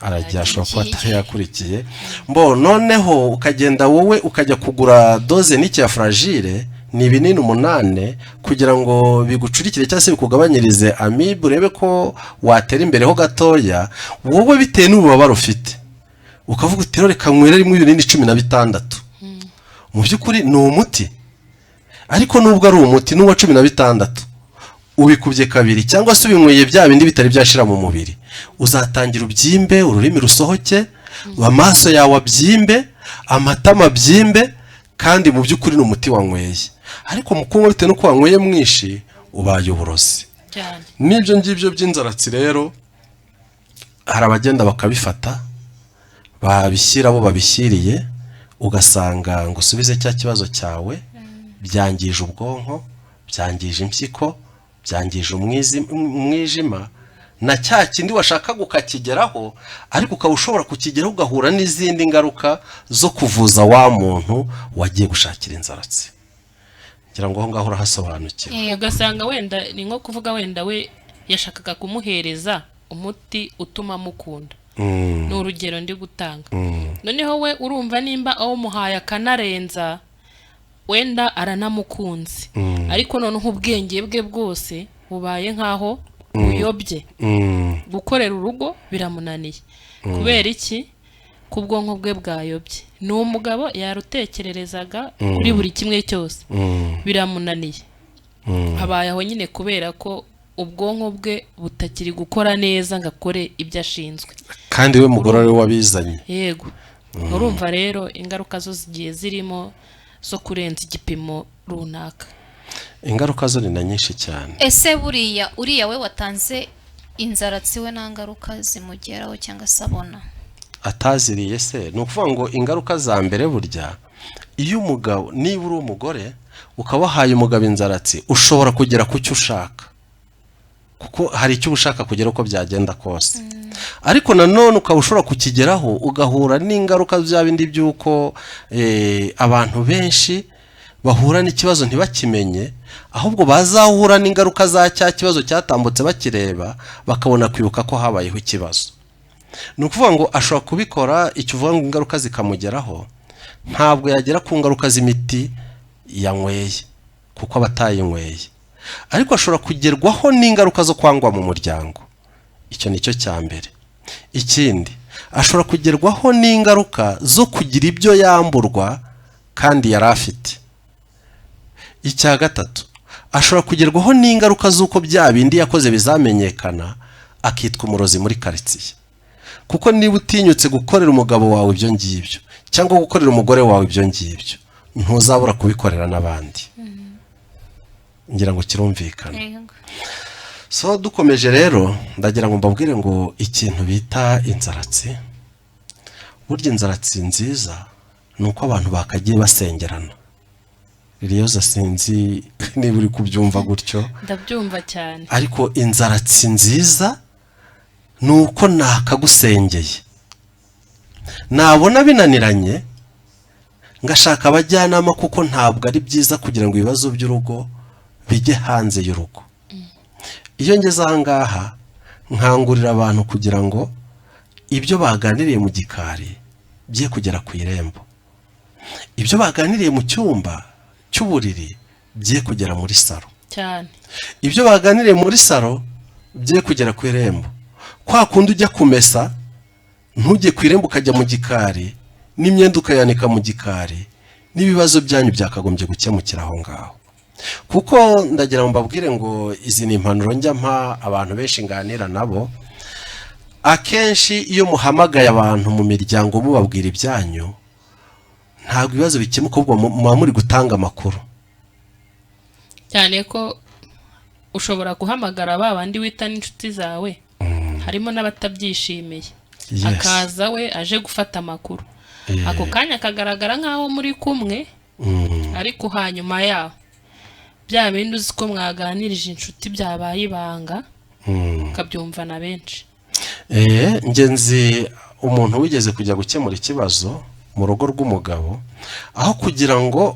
Aragyashwa ko atayakurikiye. Mbo noneho ukagenda wowe ukajya kugura doze niki ya fragile ni binini 8 kugira ngo bigucurikire cyangwa se bikugabanyirize amibe urebe ko watera imbere ho gatoya wowe bitewe n'ububabare ufite. Ukavuga uti reka nywere rimwe ibinini 16. Mu byukuri ni umuti. Ariko nubwo ari umuti n'uwa 16 ubikubye kabiri cyangwa se ubinyweye bya bindi bitari byashira mu mubiri uzatangira ubyimbe, ururimi rusohoke, amaso yawe abyimbe, amatama byimbe, kandi mu byukuri n'umuti wanyweye. Ariko mukunywa bite no kwanyweye mwinshi ubaye uburozi. Nibyo ngibyo by'inzaratsi rero hari abagenda bakabifata babishyira bo babishyiriye ugasanga ngo usubize cya kibazo cyawe byangije ubwonko, byangije impyiko, byangije umwijima na cya kindi washaka gukakigeraho ariko ukaba ushobora kukigeraho ugahura n'izindi ngaruka zo kuvuza wa muntu wagiye gushakira inzaratsi. Ngira ngo aho ngaho urahasobanukiwe. ugasanga wenda ni nko kuvuga wenda we yashakaga kumuhereza umuti utuma mukunda. Ni urugero ndi gutanga. Noneho we urumva nimba aho muhaye akanarenza wenda aranamukunze. Ariko noneho ubwenge bwe bwose bubaye nkaho uyobye. Gukorera urugo biramunaniye. Kubera iki? Kubwonko bwe bwayobye. Ni umugabo yarutekererezaga kuri buri kimwe cyose. Biramunaniye. Habaye aho nyine kubera ko ubwonko bwe butakiri gukora neza ngakore ibyo ashinzwe. Kandi we mugore we wabizanye. Yego. Urumva rero ingaruka zo zigiye zirimo zo kurenza igipimo runaka. Ingaruka zo ni na nyinshi cyane. Ese uriya we watanze inzaratsi we nta ngaruka zimugeraho cyangwa sabona? Ataziriye se ni ukuvuga ngo ingaruka za mbere burya iyo umugabo niba uri umugore ukabahaye umugabo inzaratsi ushobora kugera ku cyo ushaka kuko hari icyo ushaka kugera uko byagenda kose. Ariko nanone ukaba ushobora kukigeraho ugahura n'ingaruka bya bindi by'uko abantu benshi bahura n'ikibazo ntibakimenye ahubwo bazahura n'ingaruka za cya kibazo cyatambutse bakireba bakabona kwibuka ko habayeho ikibazo. Ni ukuvuga ngo ashobora kubikora icyo uvuga ngo ingaruka zikamugeraho ntabwo yagera ku ngaruka z'imiti yanyweye kuko abatayinyweye, ariko ashobora kugerwaho n'ingaruka zo kwangwa mu muryango. Icyo nicyo cya mbere. Ikindi ashobora kugerwaho n'ingaruka zo kugira ibyo yamburwa kandi yari afite. Icya gatatu ashobora kugerwaho n'ingaruka z'uko bya bindi yakoze bizamenyekana akitwa umurozi muri karitsiye. Kuko niba utinyutse gukorera umugabo wawe ibyo ngibyo cyangwa gukorera umugore wawe ibyo ngibyo ntuzabura kubikorera n'abandi. Ngira ngo kirumvikana. So dukomeje rero ndagira ngo mbabwire ngo ikintu bita inzaratsi, burya inzaratsi nziza ni uko abantu bakagiye basengerana. Liliose sinzi niba uri kubyumva gutyo. Ndabyumva cyane. Ariko inzaratsi nziza ni uko nakagusengeye nabona binaniranye ngashaka abajyanama kuko ntabwo ari byiza kugira ngo ibibazo by'urugo bijye hanze y'urugo. iyo ngeze aha ngaha nkangurira abantu kugira ngo ibyo baganiriye mu gikari bye kugera ku irembo, ibyo baganiriye mu cyumba cy'uburiri bye kugera muri saro cyane, ibyo baganiriye muri saro bye kugera ku irembo. Kwa kundi ujya kumesa ntujye ku irembo ukajya mu gikari n'imyenda ukayanika mu gikari, n'ibibazo byanyu byakagombye gukemukira aho ngaho. Kuko ndagira ngo mbabwire ngo izi ni impanuro njya mpa abantu benshi nganira nabo. Akenshi iyo muhamagaye abantu mu miryango mubabwira ibyanyu, ntabwo ibibazo bikemuka, ahubwo muba muri gutanga amakuru. cyane ko ushobora guhamagara ba bandi wita n'inshuti zawe, harimo n'abatabyishimiye, akaza we aje gufata amakuru, ako kanya kagaragara nk'aho muri kumwe, ariko hanyuma yaho bya bindi uzi ko mwaganirije inshuti byabaye ibanga, ukabyumva na benshi. Ngenzi umuntu wigeze kujya gukemura ikibazo mu rugo rw'umugabo, aho kugira ngo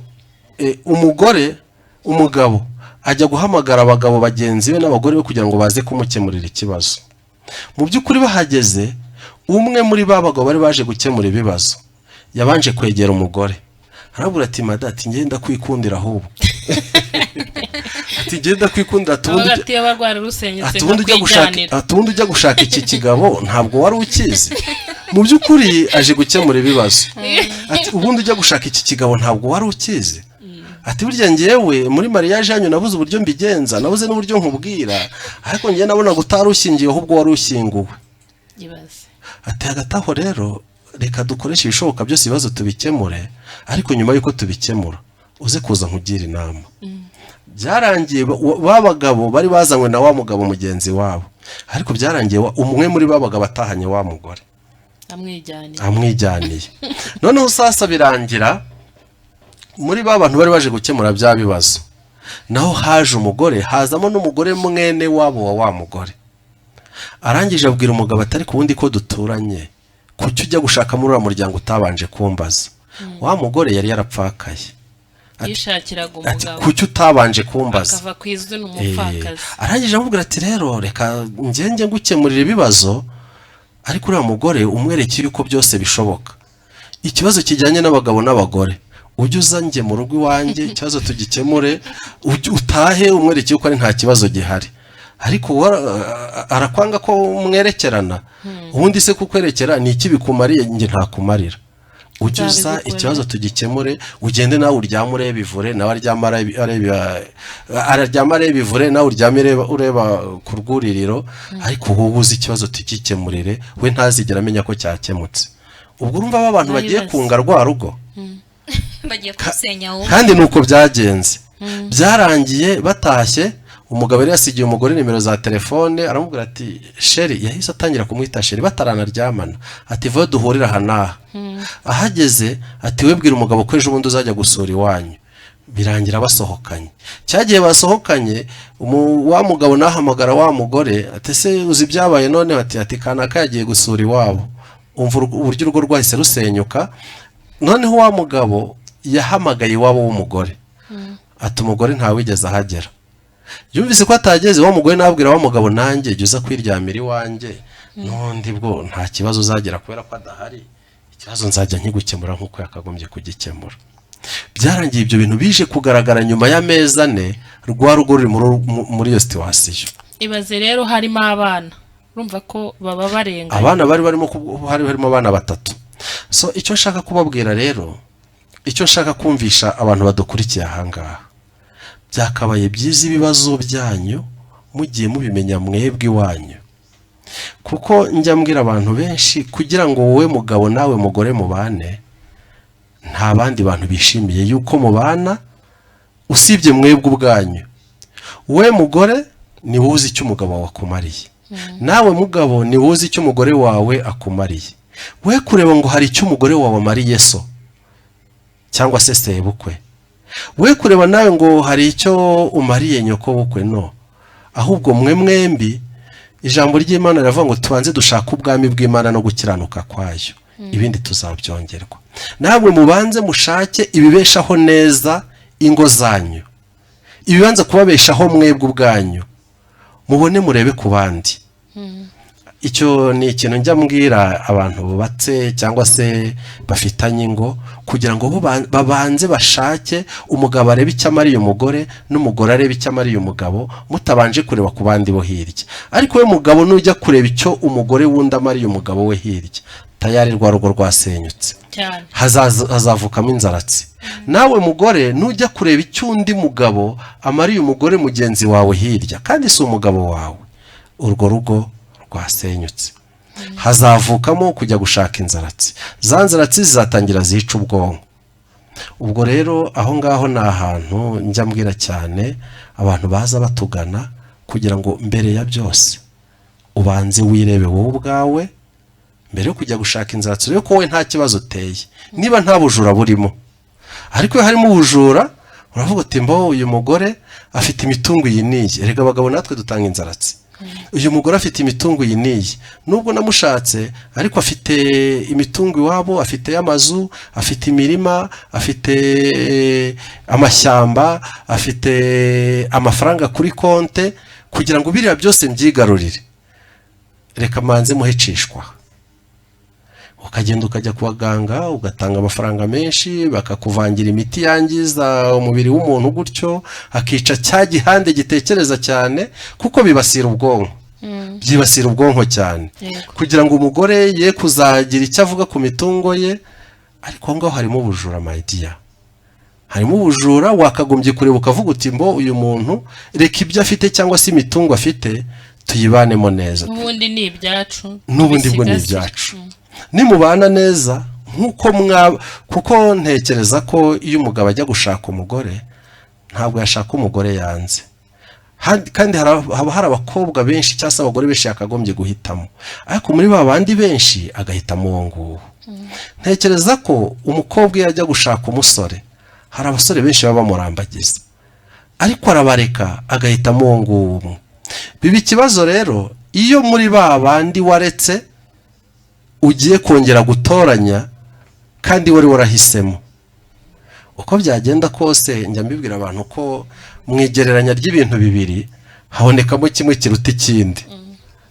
umugabo ajya guhamagara abagabo bagenzi be n'abagore be kugira ngo baze kumukemurira ikibazo. Mu by'ukuri bahageze, umwe muri ba bagabo bari baje gukemura ibibazo yabanje kwegera umugore, arabura ati mada, ati ngenda kwikundira ahubwo ati ngenda kwikundira, atubundi ujya gushaka iki kigabo ntabwo wari ukizi. Mu by'ukuri aje gukemura ibibazo, ati ubundi ujya gushaka iki kigabo ntabwo wari ukizi. Ati burya ngewe muri mariage yanyu nabuze uburyo mbigenza, nabuze n'uburyo nkubwira, ariko ngiye nabona gutari ushingiye ahubwo wari ushyinguwe. Ati hagati aho rero reka dukoreshe ibishoboka byose ibibazo tubikemure, ariko nyuma y'uko tubikemura uze kuza nkugira inama. Byarangiye ba bagabo bari bazanywe na wa mugabo mugenzi wabo, ariko byarangiye umwe muri ba bagabo atahanye wa mugore amwijyaniye. Noneho sasa birangira muri ba bantu bari baje gukemura bya bibazo, naho haje umugore, hazamo n'umugore mwene wabo wa mugore. Arangije abwira umugabo atari ku wundi ko duturanye, kuki ujya gushaka muri uriya muryango utabanje kumbaza? Wa mugore yari yarapfakaye, yishakiraga umugabo, kuki utabanje kumbaza? akava ku izwi n'umupfakazi. Arangije amubwira ati rero reka njye gukemurira ibibazo, ariko uriya mugore umwerekeye uko byose bishoboka. Ikibazo kijyanye n'abagabo n'abagore ujye uza njye mu rugo iwanjye, ikibazo tugikemure, utahe umwerekeye uko ari nta kibazo gihari. Ariko arakwanga ko mwerekerana, ubundi se kukwerekera ni iki bikumariye? Njye ntakumarira. Ujye uza ikibazo tugikemure, ugende nawe uryame ureba ivure, nawe araryama areba ivure, nawe uryame ureba ku rwuririro, ariko wowe uzi ikibazo tugikemurire, we ntazigera amenya ko cyakemutse. Ubwo urumva aba bantu bagiye kunga rwa rugo, bagiye kusenya wowe. Kandi nuko byagenze. Byarangiye batashye, umugabo yari yasigiye umugore nimero za telefone, aramubwira ati sheri, yahise atangira kumwita sheri bataranaryamana, ati vuba duhurira aha n'aha. Ahageze ati webwira umugabo ko ejo bundi uzajya gusura iwanyu. Birangira basohokanye. Cyagiye basohokanye, wa mugabo nahamagara wa mugore ati se uzi byabaye none? Ati kanaka yagiye gusura iwabo. Umva uburyo urugo rwahise rusenyuka. Noneho wa mugabo yahamagaye iwabo w'umugore, ati umugore ntawigeze ahagera. Yumvise ko atageze, wa mugore nabwira wa mugabo nanjye jya uza kwiryamira iwanjye, n'undi bwo nta kibazo uzagera kubera ko adahari, ikibazo nzajya nkigukemura nk'uko yakagombye kugikemura. Byarangiye ibyo bintu bije kugaragara nyuma y'amezi 4, rwa rugo ruri muri iyo situwasiyo. Ibaze rero harimo abana, urumva ko baba barenga. Abana harimo abana 3. So icyo nshaka kubabwira rero, icyo nshaka kumvisha abantu badukurikiye ahangaha, byakabaye byiza ibibazo byanyu mugiye mubimenya mwebwe iwanyu. Kuko njya mbwira abantu benshi, kugira ngo wowe mugabo nawe mugore mubane, nta bandi bantu bishimiye yuko mubana usibye mwebwe ubwanyu. Wowe mugore ni wowe uzi icyo umugabo wawe akumariye, nawe mugabo ni wowe uzi icyo umugore wawe akumariye. We kureba ngo hari icyo umugore wawe amariye so cyangwa se sebukwe, we kureba nawe ngo hari icyo umariye nyoko bukwe, no. Ahubwo mwembi ijambo ry'Imana riravuga ngo tubanze dushaka ubwami bw'Imana no gukiranuka kwayo, ibindi tuzabyongerwa. Namwe mubanze mushake ibibeshaho neza ingo zanyu, ibibanza kubabeshaho mwebwe ubwanyu. mubone murebe ku bandi. Icyo ni ikintu njya mbwira abantu bubatse cyangwa se bafitanye ingo, kugira ngo babanze bashake umugabo arebe icyo amariye umugore n'umugore arebe icyo amariye umugabo, mutabanje kureba ku bandi bo hirya. Ariko we mugabo nujya kureba icyo umugore wundi amariye umugabo we hirya, tayari rwa rugo rwasenyutse, hazavukamo inzaratsi. Nawe mugore nujya kureba icyo undi mugabo amariye umugore mugenzi wawe hirya kandi si umugabo wawe, urwo rugo rwasenyutse, hazavukamo kujya gushaka inzaratsi. Za nzaratsi zizatangira zica ubwonko. Ubwo rero aho ngaho ni ahantu njya mbwira cyane abantu baza batugana, kugira ngo mbere ya byose ubanze wirebe wowe ubwawe mbere yo kujya gushaka inzaratsi, urebe ko wowe nta kibazo uteye, niba nta bujura burimo. Ariko iyo harimo ubujura uravuga uti mbo uyu mugore afite imitungo iyi n'iyi. Erega abagabo natwe dutanga inzaratsi. Uyu mugore afite imitungo iyi n'iyi, nubwo namushatse ariko afite imitungo iwabo, afite amazu, afite imirima, afite amashyamba, afite amafaranga kuri konte, kugira ngo biriya byose mbyigarurire, reka manze muhecishwa. Ukagenda ukajya ku baganga ugatanga amafaranga menshi, bakakuvangira imiti yangiza umubiri w'umuntu, gutyo akica cya gihande gitekereza cyane, kuko bibasira ubwonko. Byibasira ubwonko cyane, kugira ngo umugore ye kuzagira icyo avuga ku mitungo ye. Ariko ngaho harimo ubujura my dear, harimo ubujura. Wakagombye kureba ukavuga uti mbo uyu muntu reka ibyo afite cyangwa se imitungo afite tuyibanemo neza, n'ubundi ni ibyacu, n'ubundi bwo ni ibyacu. Nimubana neza nkuko kuko ntekereza ko iyo umugabo ajya gushaka umugore ntabwo yashaka umugore yanze, kandi haba hari abakobwa benshi cyangwa se abagore benshi yakagombye guhitamo, ariko muri ba bandi benshi agahitamo uwo nguwo. Ntekereza ko umukobwa iyo ajya gushaka umusore, hari abasore benshi baba bamurambagiza, ariko arabareka agahitamo uwo nguwo. Biba ikibazo rero iyo muri ba bandi waretse ugiye kongera gutoranya kandi wari warahisemo. Uko byagenda kose njya mbibwira abantu ko mwigereranya ry'ibintu bibiri habonekamo kimwe kiruta ikindi.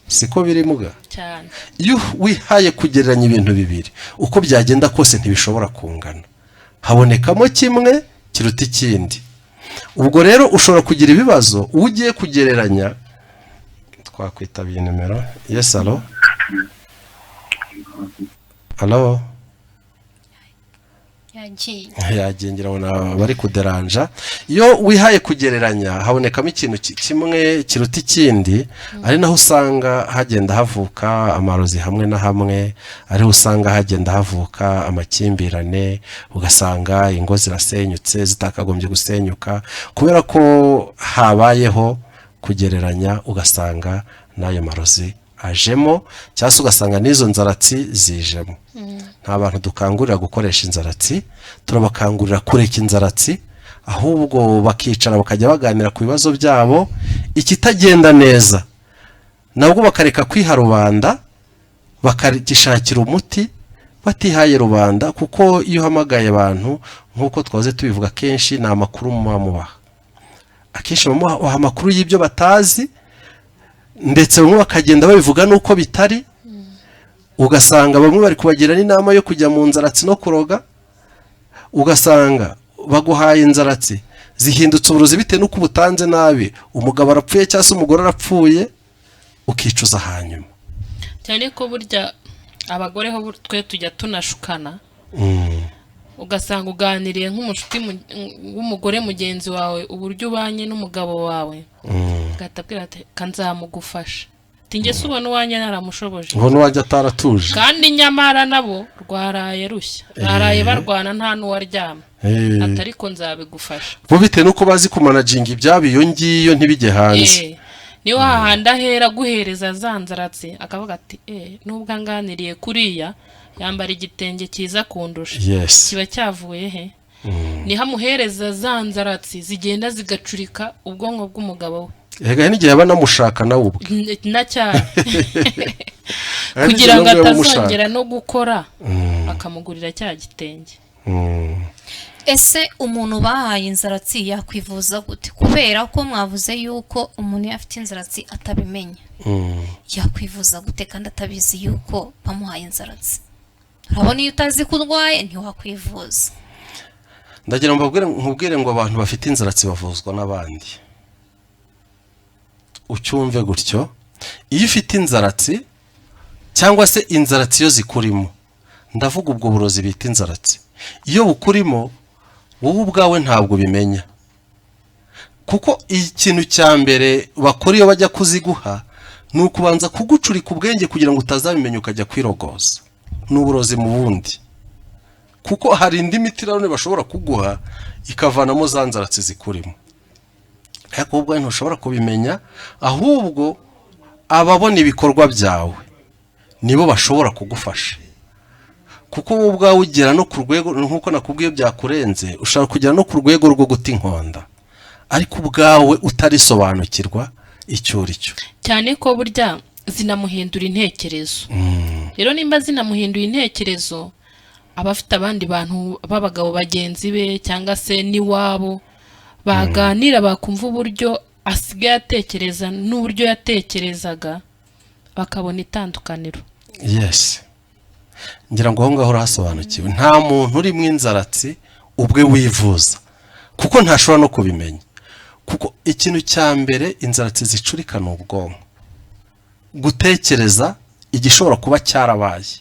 Siko biri muga cyane. Iyo wihaye kugereranya ibintu bibiri, uko byagenda kose ntibishobora kungana, habonekamo kimwe kiruta ikindi. Ubwo rero ushobora kugira ibibazo ugiye kugereranya. Twakwitabiye nimero. Yes, allo. Allo. Yagengira ubona bari kuderanja. Iyo wihaye kugereranya habonekamo ikintu kimwe kiruta ikindi, ari naho usanga hagenda havuka amarozi hamwe na hamwe, ari usanga hagenda havuka amakimbirane, ugasanga ingo zirasenyutse zitakagombye gusenyuka kubera ko habayeho kugereranya, ugasanga n'ayo marozi ajemo, cyangwa se ugasanga n'izo nzaratsi zijemo. Nta bantu dukangurira gukoresha inzaratsi, turabakangurira kureka inzaratsi, ahubwo bakicara bakajya baganira ku bibazo byabo, ikitagenda neza nabwo bakareka kwiha rubanda, bakagishakira umuti batihaye rubanda. Kuko iyo uhamagaye abantu nk'uko twaze tubivuga kenshi, ni amakuru mubaha, akenshi bamuha amakuru y'ibyo batazi, ndetse bamwe bakagenda babivuga nuko bitari. Ugasanga bamwe bari kubagira n'inama yo kujya mu nzaratsi no kuroga, ugasanga baguhaye inzaratsi zihindutse uburozi bitewe n'uko ubutanze nabi, umugabo arapfuye cyangwa se umugore arapfuye, ukicuza hanyuma. Cyane ko burya abagore ho twe tujya tunashukana, ugasanga uganiriye nk'umushuti w'umugore mugenzi wawe uburyo ubanye n'umugabo wawe, ugatabwira ati kanzamugufasha, tinge subona uwanye naramushoboje, ubona wajya ataratuje, kandi nyamara nabo rwaraye rushya, baraye barwana nta n'uwaryama, atariko nzabigufasha. Bo bitewe nuko bazi kumanaginga ibyabo iyo ngiyo ntibijye hanze. Niyo hahanda hera guhereza zanzaratsi, akavuga ati nubwo anganiriye kuriya yambara igitenge cyiza kundusha, kiba cyavuye he? Ni hamuhereza zanzaratsi zigenda zigacurika ubwonko bw'umugabo we. Ega n'igihe yaba namushaka nawe ubwe na cyane kugira ngo atazongera no gukora, akamugurira cya gitenge. ese umuntu bahaye inzaratsi yakwivuza gute kubera ko mwavuze yuko umuntu afite inzaratsi atabimenya yakwivuza gute kandi atabizi yuko bamuhaye inzaratsi urabona iyo utazi ko urwaye ntiwakwivuza ndagira ngo nkubwire ngo abantu bafite inzaratsi bavuzwa n'abandi ucyumve gutyo iyo ufite inzaratsi cyangwa se inzaratsi iyo zikurimo ndavuga ubwo burozi bita inzaratsi iyo bukurimo wowe ubwawe ntabwo ubimenya kuko ikintu cya mbere bakora iyo bajya kuziguha ni ukubanza kugucurika ubwenge kugira ngo utazabimenya ukajya kwirogoza n'uburozi mu bundi kuko hari indi miti rero bashobora kuguha ikavanamo za nzaratsi zikurimo ariko ubwo ntushobora kubimenya ahubwo ababona ibikorwa byawe nibo bashobora kugufasha kuko wowe ubwawe ugera no ku rwego nk'uko nakubwiye byakurenze ushaka kugera no ku rwego rwo guta inkonda ariko ubwawe utarisobanukirwa icyo uri cyo cyane ko burya zinamuhindura intekerezo rero nimba zinamuhinduye intekerezo abafite abandi bantu b'abagabo bagenzi be cyangwa se n'iwabo baganira bakumva uburyo asigaye atekereza n'uburyo yatekerezaga bakabona itandukaniro. Yes, ngira ngo aho ngaho urahasobanukiwe nta muntu uri mu inzaratsi ubwe wivuza kuko ntashobora no kubimenya kuko ikintu cya mbere inzaratsi zicurikana ubwonko gutekereza igishobora kuba cyarabaye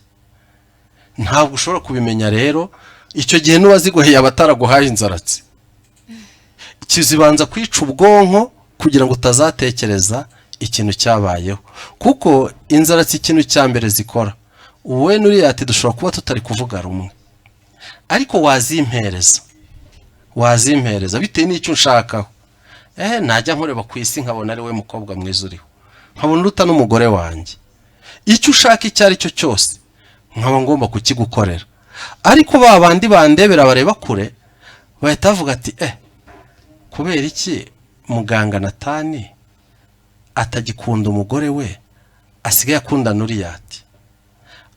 ntabwo ushobora kubimenya rero icyo gihe n'uwaziguheye abataraguhaye inzaratsi kizibanza kwica ubwonko kugira ngo utazatekereza ikintu cyabayeho kuko inzaratsi ikintu cya mbere zikora wowe Nuriathe dushobora kuba tutari kuvuga rumwe ariko wazimpereza bitewe n'icyo nshakaho najya nkureba ku isi nkabona ari we mukobwa mwiza uriho nkabona uruta n'umugore wanjye icyo ushaka icyo ari cyo cyose nkaba ngomba kukigukorera ariko ba bandi bandebera bareba kure bahita bavuga ati kubera iki muganga Natani atagikunda umugore we asigaye akunda Nuriathe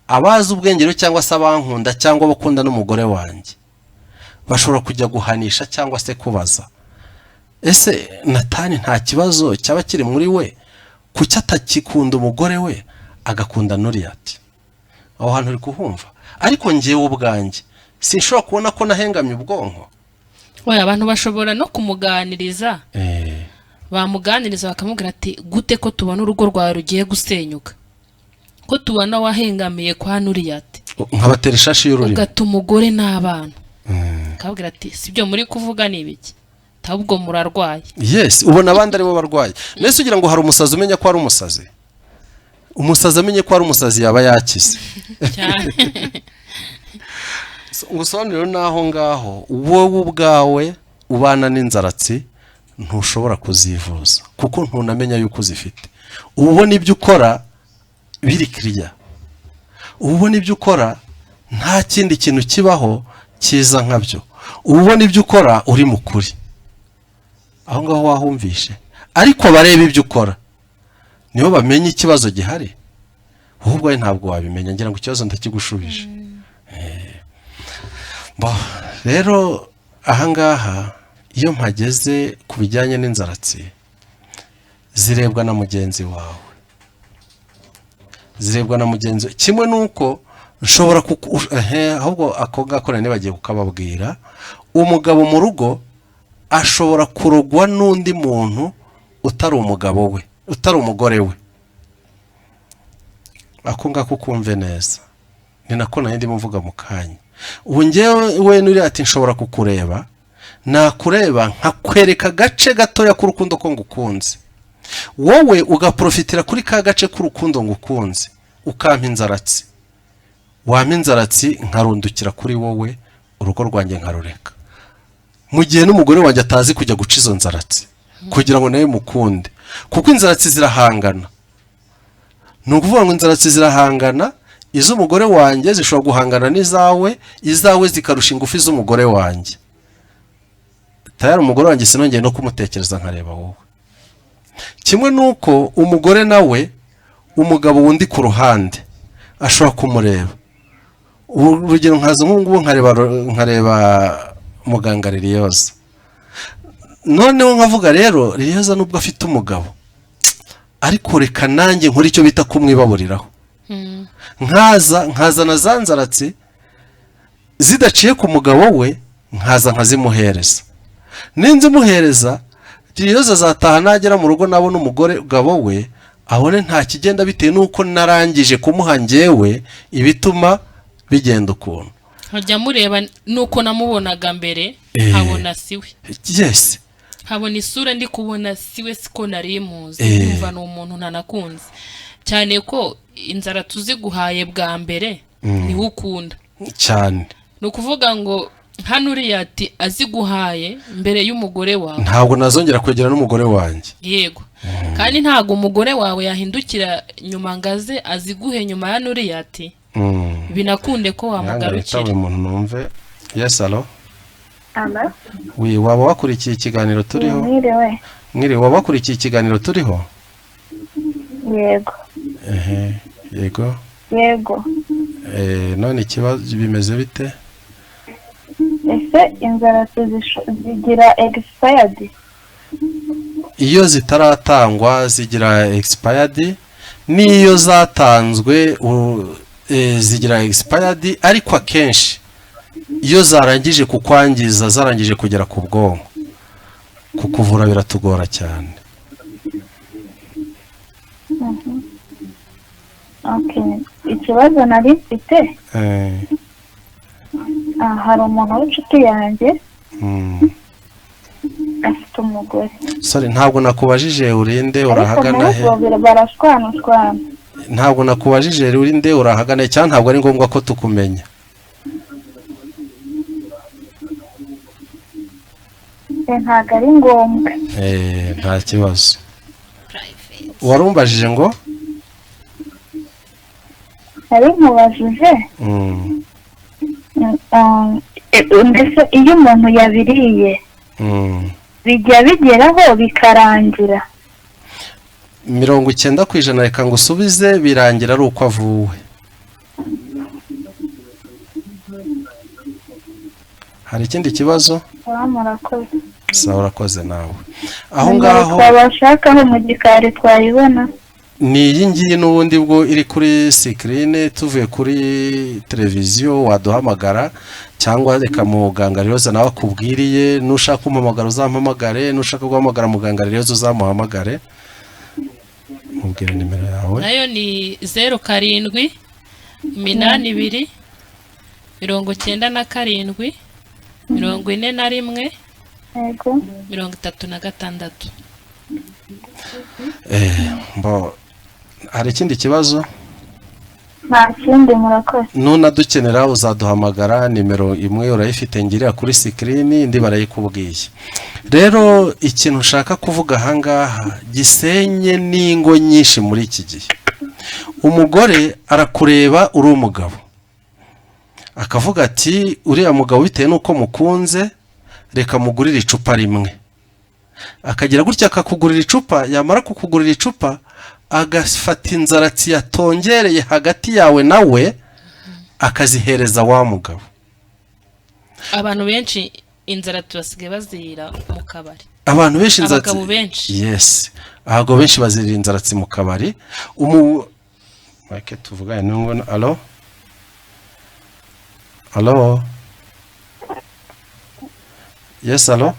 abazi ubwengero cyangwa se abankunda cyangwa bakunda n'umugore wanjye bashobora kujya guhanisha cyangwa se kubaza ese Natani nta kibazo cyaba kiri muri we kuki atakikunda umugore we agakunda Nuriathe aho hantu uri kuhumva ariko ngewe ubwanjye sinshobora kubona ko nahengamye ubwonko oya abantu bashobora no kumuganiriza bamuganiriza bakamubwira ati gute ko tubona urugo rwawe rugiye gusenyuka ko tubona wahengamiye kwa Nuriathe nkabatera ishashi y'ururimi ugata umugore n'abana akabwira ati sibyo muri kuvuga ni ibiki ahubwo murarwaye. Yes, ubona abandi aribo barwaye nese ugira ngo hari umusazi umenya ko ari umusazi amenye ko ari umusazi yaba yakize ubusobanuro naho ngaho wowe ubwawe ubana n'inzaratsi ntushobora kuzivuza kuko ntunamenya yuko uzifite ubona ibyo ukora biri clear ubona ibyo ukora nta kindi kintu kibaho cyiza nkabyo ubona ibyo ukora uri mukuri aho ngaho wahumvishe ariko bareba ibyo ukora nibo bamenye ikibazo gihari ahubwo ntabwo wabimenya ngira ngo ikibazo ndakigushubije rero ahangaha iyo mpageze ku bijyanye n'inzaratsi zirebwa na mugenzi wawe kimwe nuko nshobora ahubwo ako gakora nibagiye kukababwira umugabo mu rugo ashobora kurogwa n'undi muntu utari umugabo we utari umugore we ako ngako kumve neza ni nako nandi muvuga mu kanya ubu ngewe Nuriathe nshobora kukureba nakureba nkakwereka gace gatoya k'urukundo ko ngukunze wowe ugaprofitira kuri ka gace k'urukundo ngukunze ukampa inzaratsi wampa inzaratsi nkarundukira kuri wowe urugo rwanjye nkarureka mu gihe n'umugore wanjye atazi kujya guca izo nzaratsi kugira ngo nawe mukunde kuko inzaratsi zirahangana ni ukuvuga ngo inzaratsi zirahangana iz'umugore wanjye zishobora guhangana izawe zikarusha ingufu iz'umugore wanjye tayari umugore wanjye sinongeye no kumutekereza nkareba wowe kimwe nuko umugore nawe umugabo wundi ku ruhande ashobora kumureba urugero nkaza nk'ubu nkareba muganga Liliose, noneho nkavuga rero Liliose nubwo afite umugabo ariko reka nanjye nkora icyo bita kumwibaburiraho, nkaza na zanzaratse zidaciye ku mugabo we, nkaza nkazimuhereza, ninzimuhereza Liliose azataha nagera mu rugo nabona umugore gabo we abone nta kigenda bitewe nuko narangije kumuha njyewe ibituma bigenda ukuntu. Nkajya mureba nuko namubonaga mbere nkabona siwe. Yes. Nkabona isura ndi kubona siwe siko nari muzi, numva no umuntu ntanakunze. Cyane ko inzara tuziguhaye bwa mbere ni ukunda. Cyane. No kuvuga ngo Nuriathe aziguhaye mbere y'umugore wawe. Ntabwo nazongera kwegera n'umugore wanjye. Yego. Kandi ntago umugore wawe yahindukira nyuma ngaze aziguhe nyuma ya Nuriathe. Binakunde ko wamugarukira. Ntabwo umuntu numve. Yes, allo. Alo. Oui, waba wakurikiye ikiganiro turiho? Mwiriwe, waba wakurikiye ikiganiro turiho? Yego. Yego. Yego. None ikibazo bimeze bite? Ese inzara zigira expired? Iyo zitaratangwa zigira expired, niyo zatanzwe zigira expired, ariko akenshi iyo zarangije kukwangiza, zarangije kugera ku bwonko, kukuvura biratugora cyane. Okay, ikibazo nari mfite hari umuntu w'inshuti yanjye afite umugore. Sorry, ntabwo nakubajije urinde urahagana he? Barashwana. Ntabwo nakubajije urinde urahagana cyane, ntabwo ari ngombwa ko tukumenya. Ntabwo ari ngombwa. Nta kibazo. Warumbajije ngo? Nari nkubajije. Mbese iyo umuntu yabiriye bijya bigeraho bikarangira? 90% reka ngusubize birangira ari uko avuwe. Hari ikindi kibazo? Murakoze. Sawa, urakoze nawe. Aho ngaho twabashakaho mu gikari twayibona. Ni iyi ngiyi n'ubundi bwo iri kuri screen, tuvuye kuri televiziyo waduhamagara, cyangwa reka muganga Liliose nawe akubwiriye, nushaka kumamagara uzampamagare, nushaka guhamagara muganga Liliose uzamuhamagare. Mubwire nimero yawe. Nayo ni 07 82 97 41 Yego. 36. Hari ikindi kibazo? Nta kindi, murakoze. Nuna dukenera uzaduhamagara, nimero imwe urayifite ngirira kuri screen, indi barayikubwiye. Rero ikintu ushaka kuvuga ahangaha gisenye n'ingo nyinshi muri iki gihe. Umugore arakureba uri umugabo, akavuga ati uriya mugabo bitewe nuko mukunze reka mugurire icupa rimwe. Akagira gutya akakugurira icupa, yamara kukugurira icupa agafata inzaratsi yatongereye hagati yawe nawe akazihereza wa mugabo. Abantu benshi inzara tubasigaye bazira mu kabari. Abantu benshi inzaratsi. Abagabo benshi. Yes. Abagabo benshi bazira inzaratsi mu kabari. Make tuvugane n'ngo allo. Allo. Yes, allo.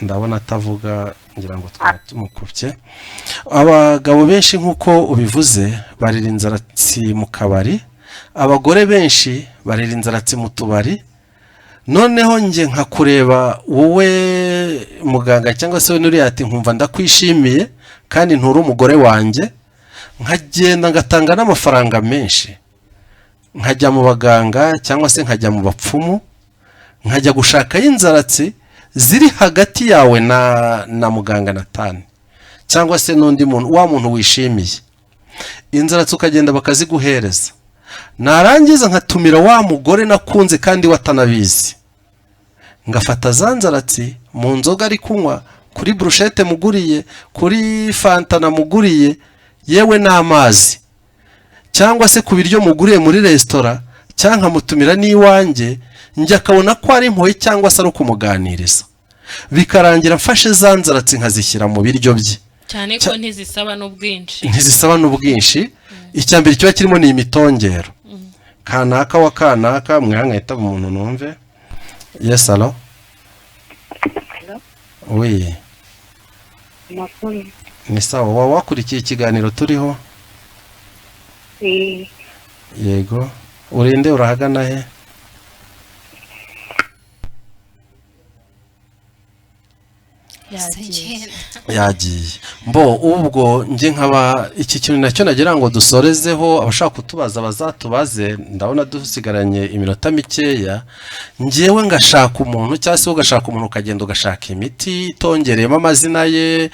Ndabona atavuga, ngira ngo twatumukubye. Abagabo benshi nkuko ubivuze barira inzaratsi mu kabari, abagore benshi barira inzaratsi mu tubari. Noneho nge nkakureba wowe muganga cyangwa se Nuriathe, nkumva ndakwishimiye kandi nturi umugore wanjye, nkagenda ngatanga n'amafaranga menshi, nkajya mu baganga cyangwa se nkajya mu bapfumu, nkajya gushaka y'inzaratsi ziri hagati yawe na muganga Nathan cyangwa se n'undi muntu, wa muntu wishimiye. Inzaratsi ukagenda bakaziguhereza, narangiza nkatumira wa mugore nakunze kandi watanabizi, ngafata zanzaratsi mu nzoga ari kunywa, kuri brushette muguriye, kuri fanta namuguriye, yewe n'amazi, cyangwa se ku biryo muguriye muri resitora cyangwa nkamutumira n'iwanjye njye akabona ko ari impuhwe cyangwa se ari ukumuganiriza bikarangira mfashe za nzaratsi nkazishyira mu biryo bye cyane ko ntizisaba n'ubwinshi icya mbere kiba kirimo ni imitongero kanaka wa kanaka mwihangayita umuntu numve yes alo oui ni sawa waba wakurikiye ikiganiro turiho yego urinde urahagana he yagiye mbo ubwo nge nkaba iki kintu nacyo nagira ngo dusorezeho abashaka kutubaza bazatubaze ndabona dusigaranye iminota mikeya ngewe ngashaka umuntu cyangwa se ugashaka umuntu ukagenda ugashaka imiti itongereyemo amazina ye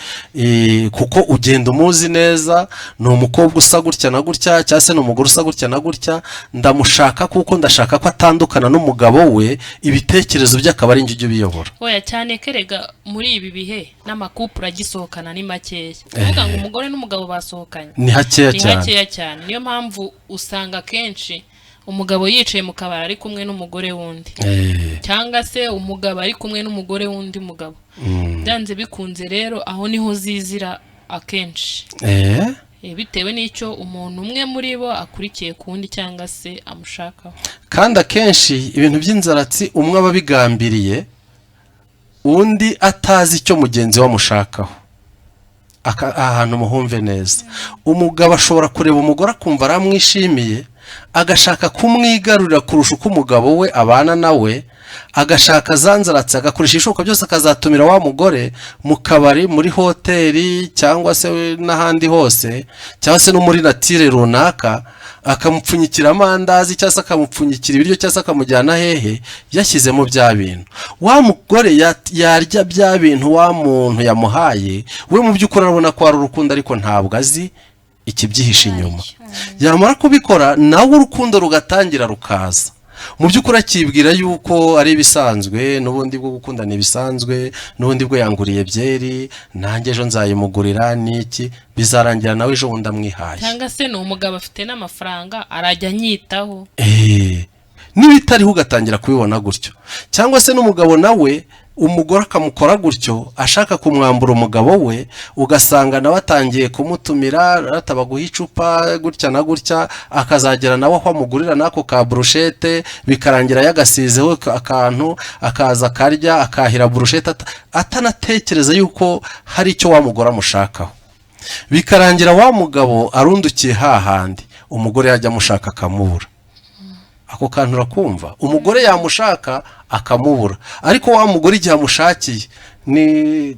kuko ugenda umuzi neza ni umukobwa usa gutya na gutya cyangwa se ni umugore usa gutya na gutya ndamushaka kuko ndashaka ko atandukana n'umugabo we ibitekerezo bye akaba ari njye ujya ubiyobora oya cyane kerega muri ibi bihe n'amakupura agisohokana ni makeya kuvuga ngo umugore n'umugabo basohokanye ni hakeya cyane niyo mpamvu usanga kenshi umugabo yicaye mu kabari ari kumwe n'umugore wundi cyangwa se umugabo ari kumwe n'umugore wundi mugabo byanze bikunze rero aho niho zizira akenshi bitewe n'icyo umuntu umwe muri bo akurikiye ku wundi cyangwa se amushakaho kandi akenshi ibintu by'inzaratsi umwe aba abigambiriye undi atazi icyo mugenzi we amushakaho ahantu muhumve neza umugabo ashobora kureba umugore akumva aramwishimiye agashaka kumwigarurira kurusha uko umugabo we abana nawe agashaka za nzaratsi agakoresha ibishoboka byose akazatumira wa mugore mu kabari muri hoteli cyangwa se n'ahandi hose cyangwa se no muri natire runaka akamupfunyikira amandazi cyangwa se akamupfunyikira ibiryo cyangwa se akamujyana hehe yashyizemo bya bintu wa mugore yarya bya bintu wa muntu yamuhaye we mu by'ukuri arabona ko ari urukundo ariko ntabwo azi ikibyihishe inyuma yamara kubikora nawe urukundo rugatangira rukaza mu by'ukuri akibwira yuko ari ibisanzwe n'ubundi bwo gukundana ibisanzwe n'ubundi bwo yanguriye byeri nanjye ejo nzayimugurira n'iki bizarangira nawe ejo bundi amwihaye cyangwa se ni umugabo afite n'amafaranga arajya anyitaho n'ibitariho ugatangira kubibona gutyo cyangwa se n'umugabo nawe umugore akamukora gutyo ashaka kumwambura umugabo we ugasanga nawe atangiye kumutumira atabaguha icupa gutya na gutya akazagera nawe aho amugurira n'ako ka burushete bikarangira yagasizeho akantu akaza akarya akahira burushete atanatekereza yuko hari icyo wa mugore amushakaho bikarangira wa mugabo arundukiye hahandi umugore yajya amushaka akamubura ako kantu urakumva umugore yamushaka akamubura ariko wa mugore igihe amushakiye ni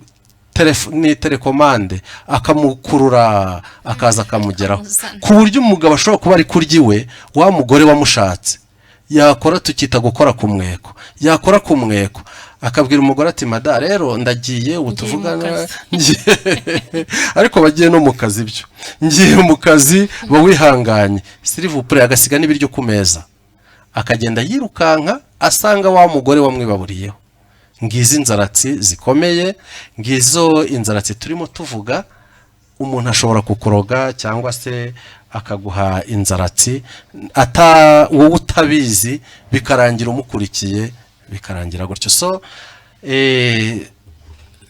telekomande akamukurura akaza akamugeraho ku buryo umugabo ashobora kuba ari kurya iwe wa mugore wamushatse yakora tukita gukora ku mweko yakora ku mweko akabwira umugore ati mada rero ndagiye ubu tuvugana ariko bagiye no mu kazi byo ngiye mu kazi bawihanganye silivupure agasiga n'ibiryo ku meza akagenda yirukanka asanga wa mugore wamwibaburiyeho ngizi inzaratsi zikomeye ngizo inzaratsi turimo tuvuga umuntu ashobora kukuroga cyangwa se akaguha inzaratsi wowe utabizi bikarangira umukurikiye bikarangira gutyo so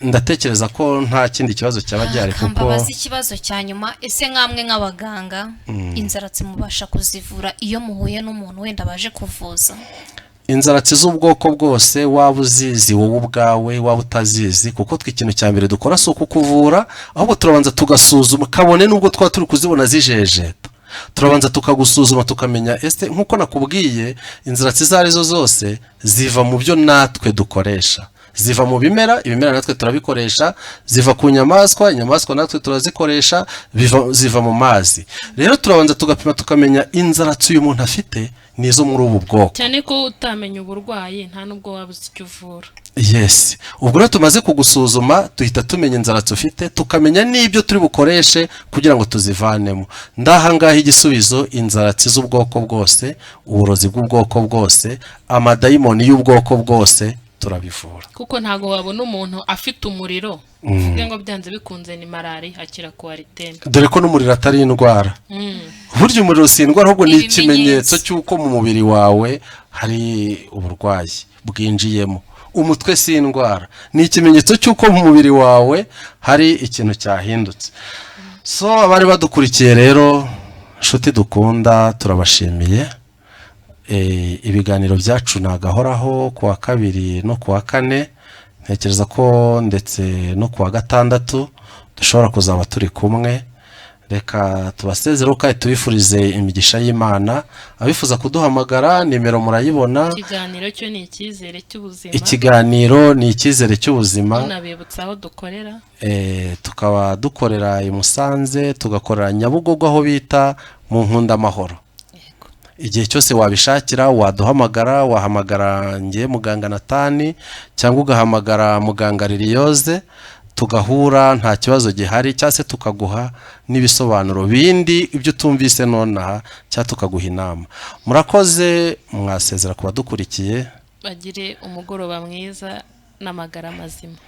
ndatekereza ko nta kindi kibazo cyaba gihari kuko mbabaza ikibazo cya nyuma ese nkamwe nk'abaganga inzaratsi mubasha kuzivura iyo muhuye n'umuntu wenda baje kuvuza inzaratsi z'ubwoko bwose waba uzizi wowe ubwawe waba utazizi kuko ikintu cya mbere dukora si ukukuvura ahubwo turabanza tugasuzuma kabone nubwo twaba turi kuzibona zijejeta turabanza tukagusuzuma tukamenya ese nk'uko nakubwiye inzaratsi izo arizo zose ziva mu byo natwe dukoresha ziva mu bimera ibimera natwe turabikoresha ziva ku nyamaswa inyamaswa natwe turazikoresha ziva mu mazi rero turabanza tugapima tukamenya inzaratsi uyu muntu afite nizo muri ubu bwoko cyane ko utamenya uburwayi nta nubwo wabuze icyo uvura yes ubwo rero tumaze kugusuzuma duhita tumenya inzaratsi ufite tukamenya n'ibyo turi bukoreshe kugira ngo tuzivanemo ndahangaha igisubizo inzaratsi z'ubwoko bwose uburozi bw'ubwoko bwose amadayimoni y'ubwoko bwose turabivura kuko ntago wabona umuntu afite umuriro uvuge ngo byanze bikunze ni malariya akira kuwariteme. dore ko n'umuriro atari indwara. Burya umuriro si indwara ahubwo ni ikimenyetso cy'uko mu mubiri wawe hari uburwayi bwinjiyemo. Umutwe si indwara, ni ikimenyetso cy'uko mu mubiri wawe hari ikintu cyahindutse. So abari badukurikiye rero, nshuti dukunda, turabashimiye. Ibiganiro byacu nagahoraho kuwa kabiri no kuwa kane, ntekereza ko ndetse no kuwa gatandatu dushobora kuzaba turi kumwe. Reka tubasezere uko tubifurize imigisha y'Imana. Abifuza kuduhamagara, nimero murayibona. Ikiganiro cyo ni icyizere cy'ubuzima. Ikiganiro ni icyizere cy'ubuzima. Unabibutsa aho dukorera. Tukaba dukorera i Musanze, tugakorera Nyabugogo aho bita mu Nkundamahoro. Igihe cyose wabishakira waduhamagara, wahamagara ngiye Muganga Natani cyangwa ugahamagara Muganga Liliose, tugahura nta kibazo gihari, cyase tukaguha n'ibisobanuro bindi ibyo tumvise nonaha, cya tukaguha inama. Murakoze, mwasezera kuba dukurikiye. Bagire umugoroba mwiza n'amagara mazima.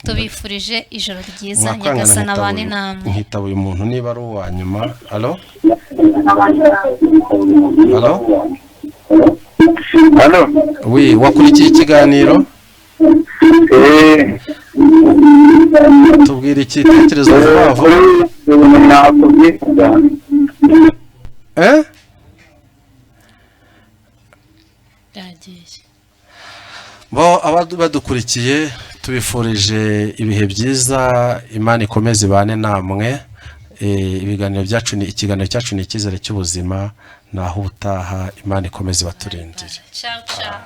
Tubifurije ijoro ryiza, nyagasana abane namwe. Nkitaba uyu muntu niba ari uwa nyuma. Allo? Allo? Oui, wakurikiye ikiganiro? Tubwire igitekerezo vuba. Bo abadukurikiye tubifurije ibihe byiza, Imana ikomeze ibane namwe. Ibiganiro byacu ni ikiganiro cyacu ni icyizere cy'ubuzima, naho ubutaha Imana ikomeze baturindire. Ciao ciao.